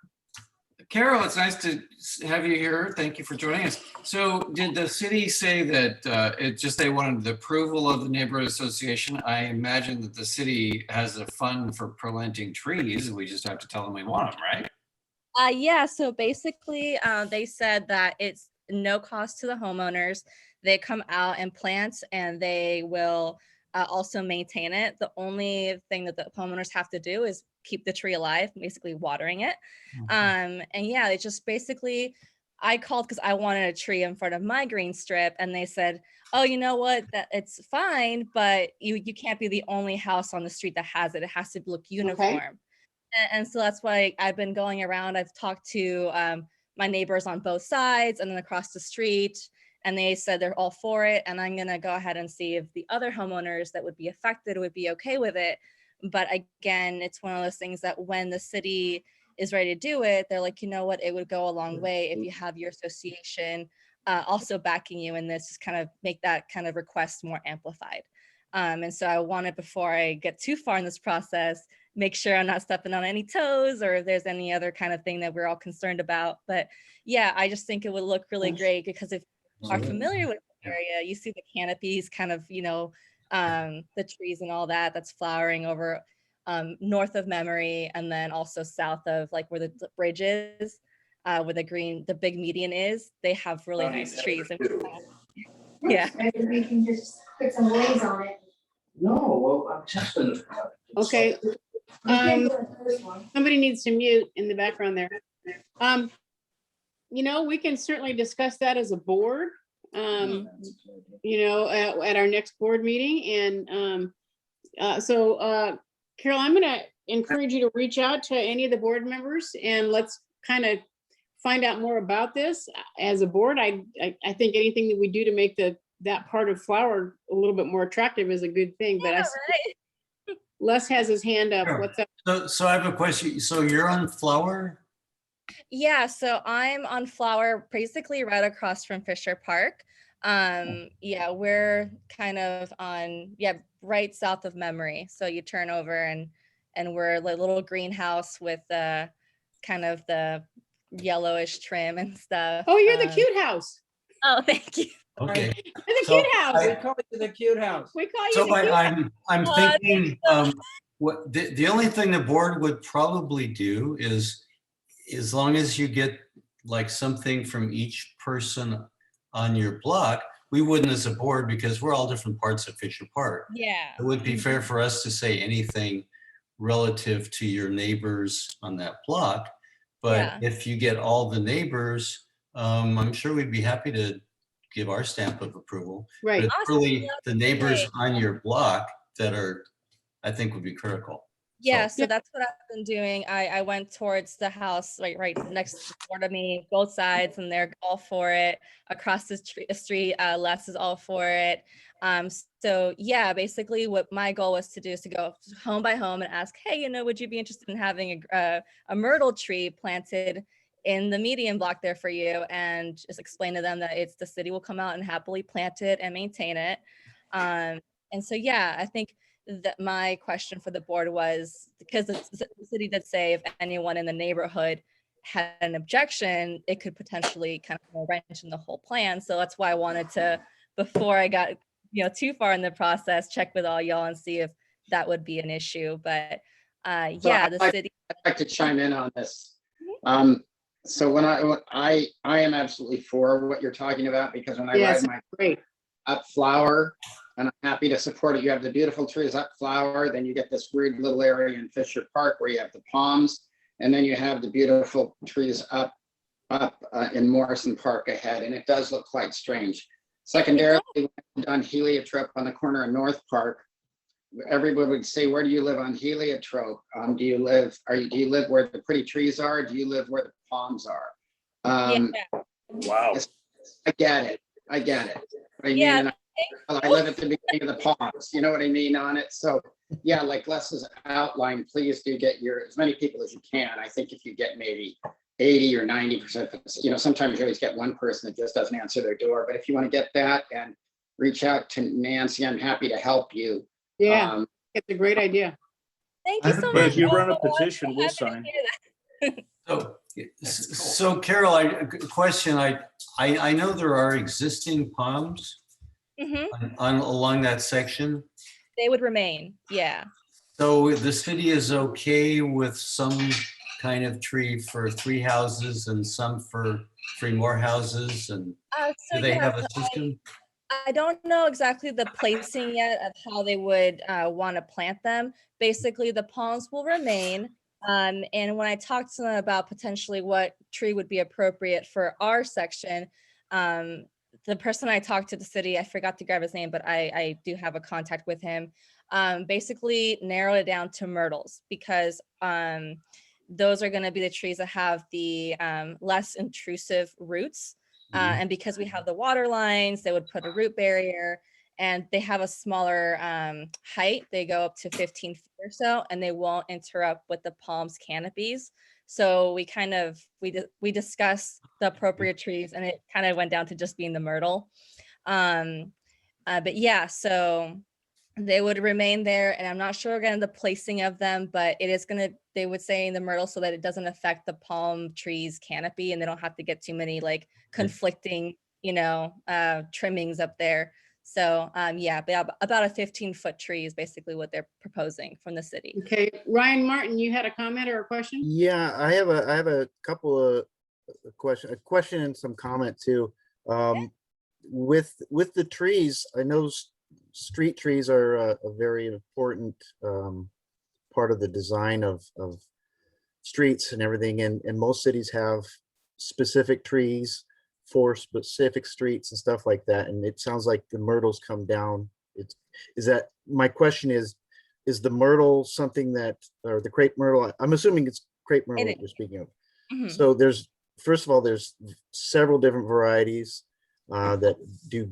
Carol, it's nice to have you here. Thank you for joining us. So did the city say that they wanted the approval of the neighborhood association? I imagine that the city has a fund for planting trees. We just have to tell them we want them, right? Yeah, so basically they said that it's no cost to the homeowners. They come out and plant and they will also maintain it. The only thing that the homeowners have to do is keep the tree alive, basically watering it. And yeah, it's just basically, I called because I wanted a tree in front of my green strip and they said, oh, you know what, that it's fine, but you can't be the only house on the street that has it. It has to look uniform. Okay. And so that's why I've been going around. I've talked to my neighbors on both sides and then across the street, and they said they're all for it. And I'm gonna go ahead and see if the other homeowners that would be affected would be okay with it. But again, it's one of those things that when the city is ready to do it, they're like, you know what, it would go a long way if you have your association also backing you in this, just kind of make that kind of request more amplified. And so I wanted, before I get too far in this process, make sure I'm not stepping on any toes or if there's any other kind of thing that we're all concerned about. But yeah, I just think it would look really great because if you are familiar with the area, you see the canopies kind of, you know, the trees and all that that's flowering over north of Memory and then also south of like where the bridge is, where the big median is. They have really nice trees. And, yeah. Maybe we can just put some blaze on it. No, well, I'm testing it. Okay. Somebody needs to mute in the background there. You know, we can certainly discuss that as a board, you know, at our next board meeting. And so, Carol, I'm going to encourage you to reach out to any of the board members and let's kind of find out more about this as a board. I think anything that we do to make that part of Flower a little bit more attractive is a good thing. But right. Les has his hand up. Sure. What's up? So I have a question. So you're on Flower? Yeah, so I'm on Flower, basically right across from Fisher Park. Yeah, we're kind of on, right south of Memory. So you turn over and we're a little greenhouse with kind of the yellowish trim and stuff. Oh, you're the cute house. Oh, thank you. Okay. The cute house. We call you the cute house. We call you So the cute house. I'm thinking what the only thing the board would probably do is, as long as you get like something from each person on your block, we wouldn't as a board because we're all different parts of Fisher Park. Yeah. It would be fair for us to say anything relative to your neighbors on that block. But if you get all the neighbors, I'm sure we'd be happy to give our stamp of approval. Right. But it's really the neighbors on your block that are, I think, would be critical. Yeah, so that's what I've been doing. I went towards the house right next door to me, both sides, and they're all for it. Across the street, Les is all for it. So yeah, basically what my goal was to do is to go home by home and ask, hey, you know, would you be interested in having a myrtle tree planted in the median block there for you? And just explain to them that it's the city will come out and happily plant it and maintain it. And so, yeah, I think that my question for the board was, because the city did say if anyone in the neighborhood had an objection, it could potentially kind of wrench in the whole plan. So that's why I wanted to, before I got too far in the process, check with all y'all and see if that would be an issue. But yeah, the city. I'd like to chime in on this. So when I am absolutely for what you're talking about, because when I ride my up Flower, and I'm happy to support it. You have the beautiful trees up Flower, then you get this weird little area in Fisher Park where you have the palms, and then you have the beautiful trees up in Morrison Park ahead, and it does look quite strange. Secondarily, on heliotrope on the corner of North Park, everybody would say, "Where do you live on heliotrope? Do you live where the pretty trees are? Do you live where the palms are?" Wow. I get it. I mean, I live at the beginning of the palms. You know what I mean on it. So yeah, like Les's outline, please do get as many people as you can. I think if you get maybe 80 or 90%, sometimes you always get one person that just doesn't answer their door. But if you want to get that and reach out to Nancy, I'm happy to help you. Yeah, it's a great idea. Thank you so much. If you run a petition, we'll sign. So Carol, a question. I know there are existing palms along that section. They would remain, yeah. So the city is okay with some kind of tree for 3 houses and some for 3 more houses, and do they have a system? I don't know exactly the placing yet of how they would want to plant them. Basically, the palms will remain. And when I talked to them about potentially what tree would be appropriate for our section, the person I talked to the city, I forgot to grab his name, but I do have a contact with him, basically narrowed it down to myrtles, because those are going to be the trees that have the less intrusive roots. And because we have the water lines, they would put a root barrier, and they have a smaller height. They go up to 15 feet or so, and they won't interrupt with the palms canopies. So we discussed the appropriate trees, and it kind of went down to just being the myrtle. But yeah, so they would remain there, and I'm not sure again the placing of them, but it is they would say in the myrtle so that it doesn't affect the palm trees canopy, and they don't have to get too many like conflicting, trimmings up there. So yeah, about a 15-foot tree is basically what they're proposing from the city. Okay, Ryan Martin, you had a comment or a question? Yeah, I have a couple of a question and some comment too. With the trees, I know street trees are a very important part of the design of streets and everything, and most cities have specific trees for specific streets and stuff like that, and it sounds like the myrtles come down. My question is the myrtle something that, or the crepe myrtle, I'm assuming it's crepe myrtle that you're speaking of. So first of all, there's several different varieties that do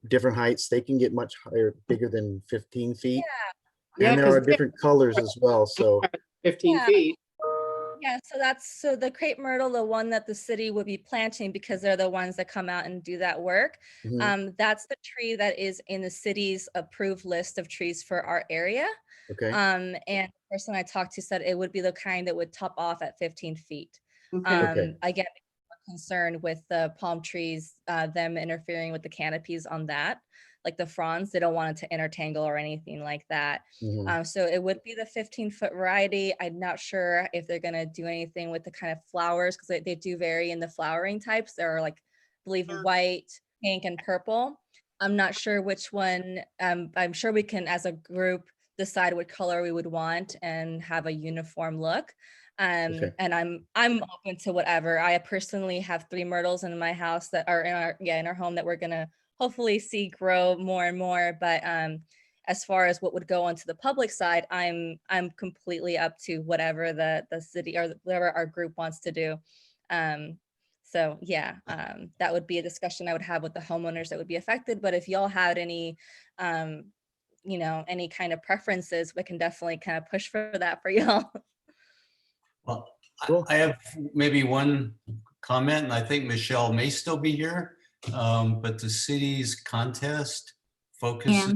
different heights. They can get much higher, bigger than 15 feet. And there are different colors as well. So 15 feet. Yeah, so the crepe myrtle, the one that the city would be planting, because they're the ones that come out and do that work. That's the tree that is in the city's approved list of trees for our area. Okay. And the person I talked to said it would be the kind that would top off at 15 feet. Okay. I get concerned with the palm trees, them interfering with the canopies on that, like the fronds. They don't want it to intertangle or anything like that. So it would be the 15-foot variety. I'm not sure if they're going to do anything with the kind of flowers, because they do vary in the flowering types. There are like, I believe, white, pink, and purple. I'm not sure which one. I'm sure we can, as a group, decide what color we would want and have a uniform look. And I'm open to whatever. I personally have 3 myrtles in my house that are in our home that we're gonna hopefully see grow more and more. But as far as what would go onto the public side, I'm completely up to whatever the city or whatever our group wants to do. So yeah, that would be a discussion I would have with the homeowners that would be affected. But if y'all had any any kind of preferences, we can definitely kind of push for that for y'all. Well, I have maybe one comment, and I think Michelle may still be here, but the city's contest focuses,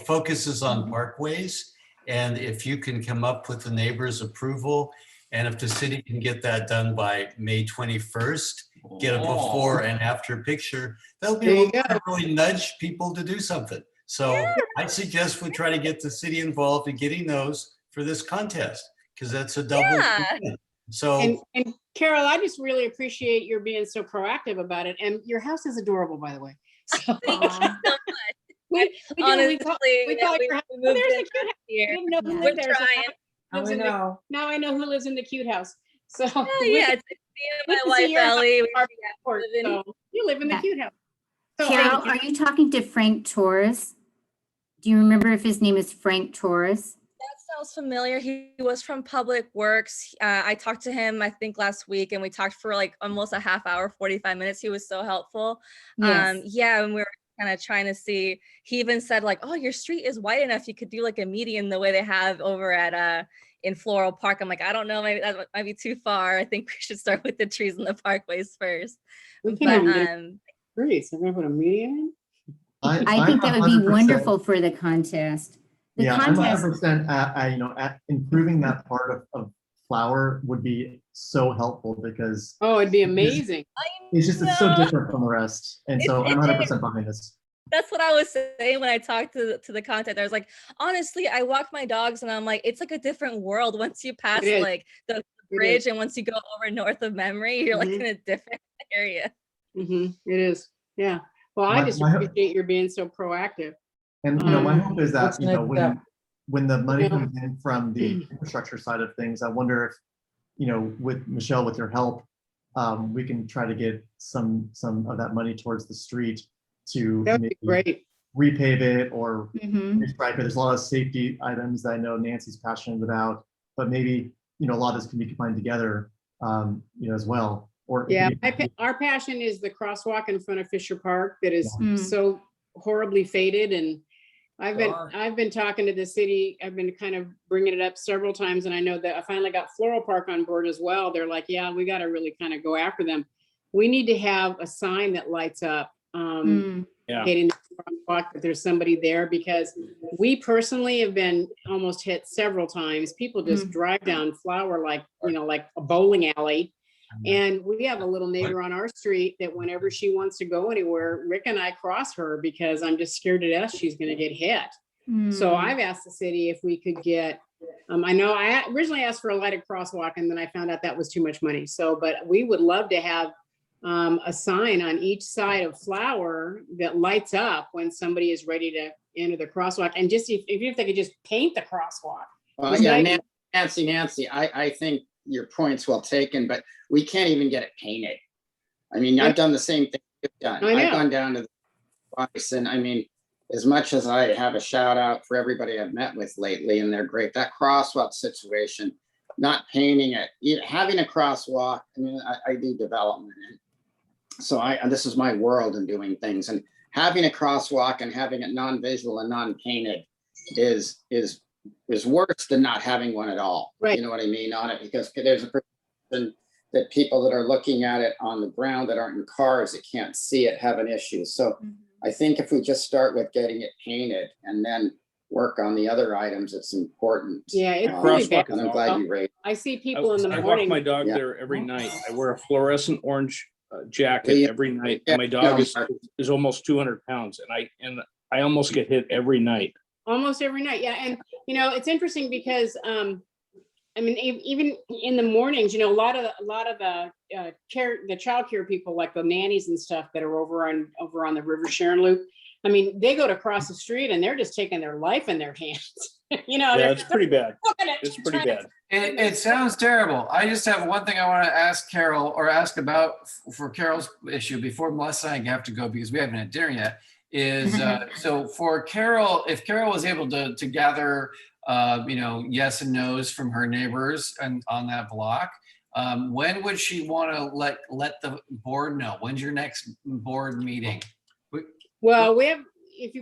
focuses on parkways. And if you can come up with the neighbor's approval, and if the city can get that done by May 21st, get a before and after picture, that'll be able to really nudge people to do something. So I suggest we try to get the city involved in getting those for this contest, because that's a double. Yeah. So And Carol, I just really appreciate your being so proactive about it. And your house is adorable, by the way. So Thank you so much. we Honestly, call your house. Oh, there's the cute house. I here. didn't know who We're lived there. So trying. now I know who lives in the cute house. So Oh, yeah, it's me and my wife, Ellie. So you live in the cute house. So Carol, are you talking to Frank Torres? Do you remember if his name is Frank Torres? That sounds familiar. He was from Public Works. I talked to him, I think, last week, and we talked for like almost a half hour, 45 minutes. He was so helpful. Yes. Yeah, and we were kind of trying to see. He even said like, "Oh, your street is wide enough. You could do like a median the way they have over at in Floral Park." I'm like, I don't know, maybe that might be too far. I think we should start with the trees and the parkways first. We can trees. I'm gonna put a median. I think that would be wonderful for the contest. The I'm contest. 100% at improving that part of flower would be so helpful, because it'd be amazing. It's so different from the rest, and so I'm 100% behind this. That's what I was saying when I talked to the content. I was like, honestly, I walk my dogs and I'm like, it's like a different world once you pass like the bridge, and once you go over north of Memory, you're like in a different area. It is. Yeah. Well, I just appreciate your being so proactive. And my hope is that when the money comes in from the infrastructure side of things, I wonder if with Michelle, with your help, we can try to get some of that money towards the street to maybe repave it or restripe it. There's a lot of safety items that I know Nancy's passionate about, but maybe a lot of this can be combined together, as well. Or our passion is the crosswalk in front of Fisher Park that is so horribly faded, and I've been talking to the city. I've been kind of bringing it up several times, and I know that I finally got Floral Park on board as well. They're like, yeah, we got to really kind of go after them. We need to have a sign that lights up, hitting the crosswalk, that there's somebody there, because we personally have been almost hit several times. People just drive down Flower like a bowling alley. And we have a little neighbor on our street that whenever she wants to go anywhere, Rick and I cross her, because I'm just scared to death she's going to get hit. So I've asked the city if we could get, I know I originally asked for a lighted crosswalk, and then I found out that was too much money. So, but we would love to have a sign on each side of Flower that lights up when somebody is ready to enter the crosswalk. And just if they could just paint the crosswalk. Nancy, I think your point's well taken, but we can't even get it painted. I mean, I've done the same thing you've done. I've gone down to the twice, and I mean, as much as I have a shout out for everybody I've met with lately, and they're great, that crosswalk situation, not painting it, having a crosswalk. I mean, I do development, so this is my world in doing things, and having a crosswalk and having it non-visual and non-painted is worse than not having one at all. Right. You know what I mean on it, because there's a perception that people that are looking at it on the ground that aren't in cars that can't see it have an issue. So I think if we just start with getting it painted and then work on the other items, it's important. Yeah, it's really bad. And I'm glad you raised. I see people in the I morning. walk my dog there every night. I wear a fluorescent orange jacket every night. And my dog is almost 200 pounds, and I almost get hit every night. Almost every night, yeah. And it's interesting because I mean, even in the mornings, a lot of the child care people, like the nannies and stuff that are over on the River Sharon Loop. I mean, they go to cross the street and they're just taking their life in their hands. Yeah, it's pretty bad. It's pretty bad. It sounds terrible. I just have one thing I want to ask Carol, or ask about for Carol's issue before Melissa and I have to go, because we haven't had dinner yet. Is so for Carol, if Carol was able to gather yes and no's from her neighbors and on that block, when would she want to let the board know? When's your next board meeting? Well, we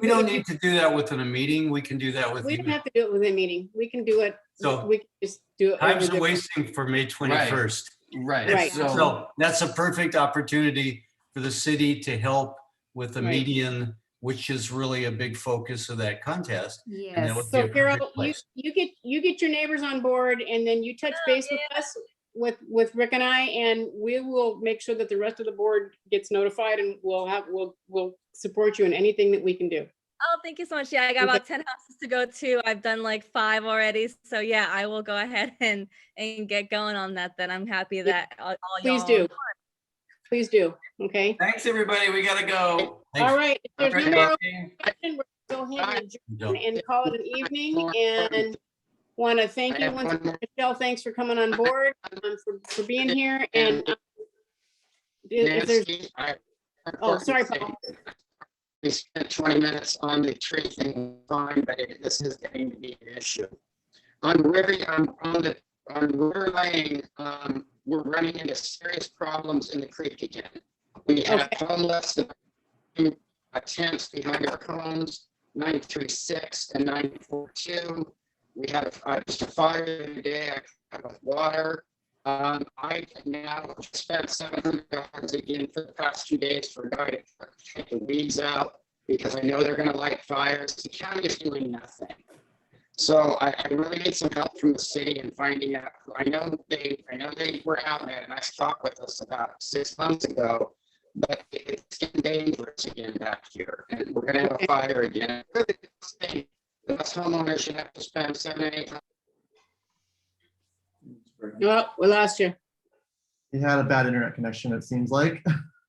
don't need to do that within a meeting. We can do that with. We don't have to do it within a meeting. We can do it. So we can just do it. Time's wasting for May 21st. Right. So that's a perfect opportunity for the city to help with the median, which is really a big focus of that contest. Yes. So Carol, you get your neighbors on board, and then you touch base with us, with Rick and I, and we will make sure that the rest of the board gets notified, and we'll support you in anything that we can do. I'll thank you so much. Yeah, I got about 10 houses to go to. I've done like 5 already. So yeah, I will go ahead and get going on that then. I'm happy that all Please y'all. do. Please do. Okay. Thanks, everybody. We gotta go. All right. If there's no more Okay. question, we're going to go ahead and adjourn and call it an evening. And want to thank you once again, Michelle. Thanks for coming on board, for being here. And if there's, oh, sorry, Paul. We spent 20 minutes on the tree thing, fine, but this is getting to be an issue. On River Lane, we're running into serious problems in the creek again. We have homeless tents behind our homes, 936 and 942. We have just a fire today. I have water. I now spent $700 again for the past 2 days for a guy to take the weeds out because I know they're going to light fires. The county is doing nothing. So I really need some help from the city in finding out. I know they were out there and I talked with us about 6 months ago, but it's getting dangerous again back here, and we're going to have a fire again. The homeowners should have to spend $700 and $800. Oh, we lost you. He had a bad internet connection, it seems like.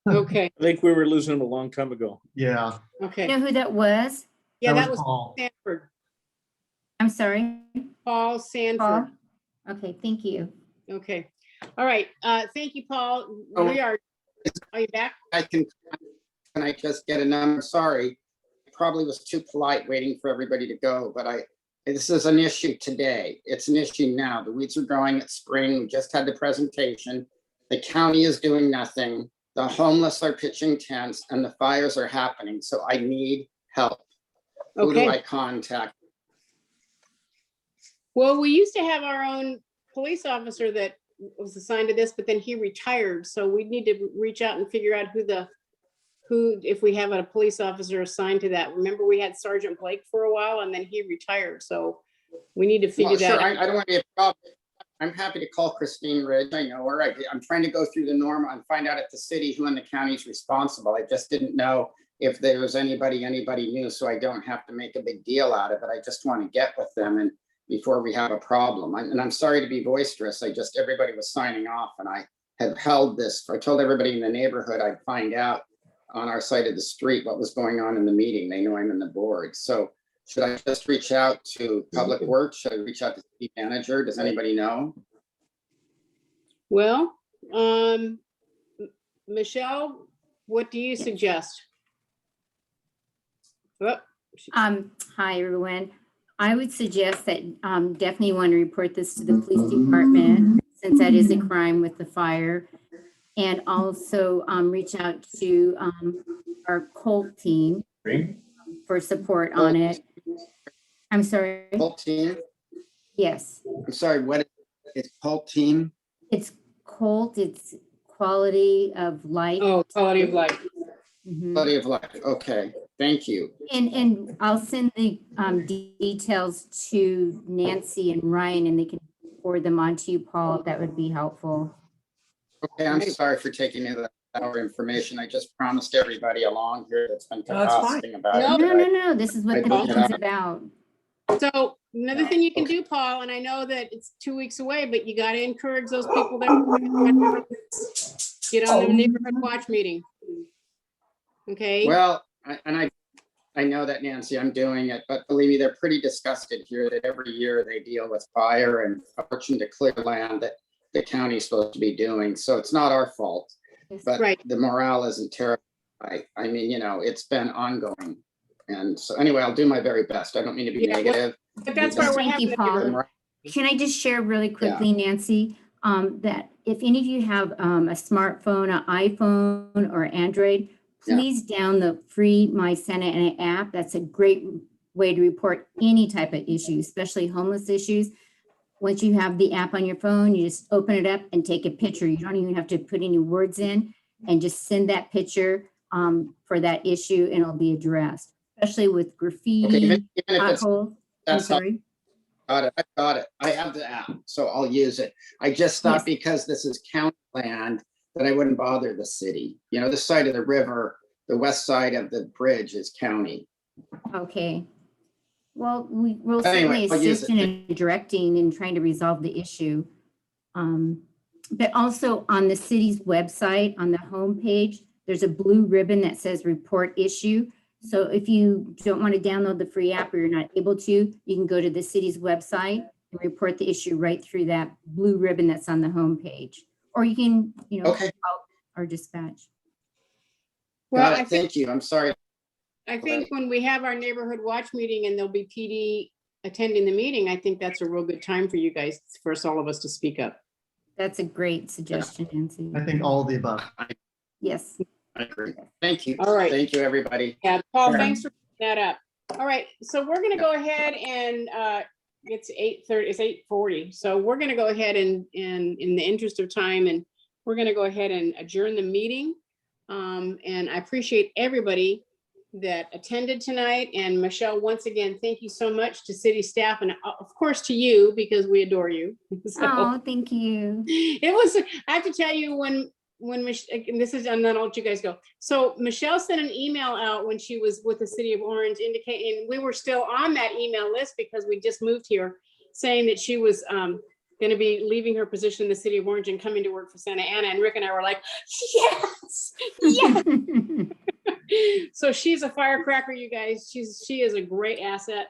Okay. I think we were losing him a long time ago. Yeah. Okay. You know who that was? Yeah, that was was Paul. Sanford. I'm sorry. Paul Sanford. Paul? Okay, thank you. Okay. All right. Thank you, Paul. We are you back? Can I just get a number? Sorry, I probably was too polite waiting for everybody to go, but this is an issue today. It's an issue now. The weeds are growing at spring. We just had the presentation. The county is doing nothing. The homeless are pitching tents and the fires are happening. So I need help. Who do I contact? Well, we used to have our own police officer that was assigned to this, but then he retired. So we need to reach out and figure out if we have a police officer assigned to that. Remember, we had Sergeant Blake for a while and then he retired. So we need to figure that out. I don't want to be a problem. I'm happy to call Christine Ridge. I know her. I'm trying to go through the norm and find out at the city who in the county is responsible. I just didn't know if there was anybody knew, so I don't have to make a big deal out of it. I just want to get with them and before we have a problem. I'm sorry to be boisterous. Everybody was signing off and I have held this. I told everybody in the neighborhood I'd find out on our side of the street what was going on in the meeting. They know I'm in the board. So should I just reach out to Public Works? Should I reach out to the city manager? Does anybody know? Well, Michelle, what do you suggest? Oh. Hi, everyone. I would suggest that definitely want to report this to the police department since that is a crime with the fire. And also reach out to our Colt team for support on it. I'm sorry. Colt team? Yes. I'm sorry, what is Colt team? It's Colt, it's quality of life. Oh, quality of life. Mm-hmm. Quality of life, okay, thank you. And I'll send the details to Nancy and Ryan and they can forward them on to you, Paul, if that would be helpful. Okay, I'm sorry for taking our information. I just promised everybody along here that's been asking about it. No, this is what the meeting's about. So another thing you can do, Paul, and I know that it's 2 weeks away, but you got to encourage those people that get on the neighborhood watch meeting. Okay. Well, I know that, Nancy, I'm doing it, but believe me, they're pretty disgusted here that every year they deal with fire and fortune to clear land that the county's supposed to be doing. So it's not our fault, but the morale isn't terrible. I mean, it's been ongoing. And so anyway, I'll do my very best. I don't mean to be negative. But that's why we're having Paul. Can I just share really quickly, Nancy, that if any of you have a smartphone, an iPhone or Android, please download the free My Santa app. That's a great way to report any type of issue, especially homeless issues. Once you have the app on your phone, you just open it up and take a picture. You don't even have to put any words in and just send that picture for that issue and it'll be addressed, especially with graffiti, potholes. I'm sorry. I got it. I have the app, so I'll use it. I just thought because this is county land that I wouldn't bother the city. This side of the river, the west side of the bridge is county. Okay. Well, we'll Anyway, certainly I'll use assist in directing and trying to resolve the issue. But also on the city's website, on the homepage, there's a blue ribbon that says report issue. So if you don't want to download the free app or you're not able to, you can go to the city's website and report the issue right through that blue ribbon that's on the homepage. Or you can, Okay. call our dispatch. Well, Got it. Thank you. I'm sorry. I think when we have our neighborhood watch meeting and there'll be PD attending the meeting, I think that's a real good time for you guys, for us, all of us to speak up. That's a great suggestion, Nancy. I think all of the above. Yes. I agree. Thank you. All right. Thank you, everybody. Yeah, Paul, Sure. thanks for putting that up. All right, so we're gonna go ahead and it's 8:30, it's 8:40. So we're gonna go ahead and in the interest of time, and we're gonna go ahead and adjourn the meeting. And I appreciate everybody that attended tonight. And Michelle, once again, thank you so much to city staff and of course to you, because we adore you. So, Oh, thank you. it was, I have to tell you, when this is, and then I'll let you guys go. So Michelle sent an email out when she was with the city of Orange, indicating we were still on that email list because we just moved here, saying that she was going to be leaving her position in the city of Orange and coming to work for Santa Ana. And Rick and I were like, yes, yes. So she's a firecracker, you guys. She is a great asset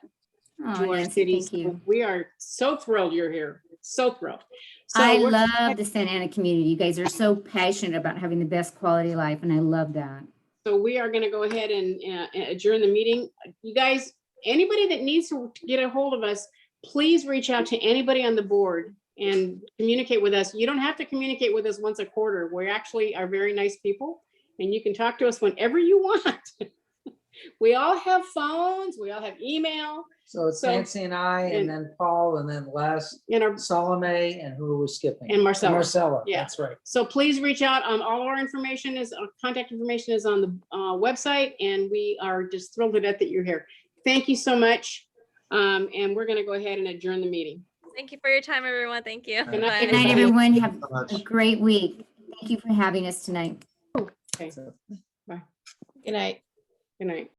to our Nancy, city. thank you. We are so thrilled you're here. So thrilled. So I we're- love the Santa Ana community. You guys are so passionate about having the best quality of life, and I love that. So we are going to go ahead and adjourn the meeting. You guys, anybody that needs to get a hold of us, please reach out to anybody on the board and communicate with us. You don't have to communicate with us once a quarter. We actually are very nice people, and you can talk to us whenever you want. We all have phones. We all have email. So it's Nancy and I, and then Paul, and then Les, and Salome, and who are we skipping? And Marcella. Marcella, Yeah. that's right. So please reach out. All our information is, contact information is on the website, and we are just thrilled to death that you're here. Thank you so much. And we're going to go ahead and adjourn the meeting. Thank you for your time, everyone. Thank you. Good night, Good night, everyone. Have so much. a great week. Thank you for having us tonight. Okay. Bye. Good night. Good night.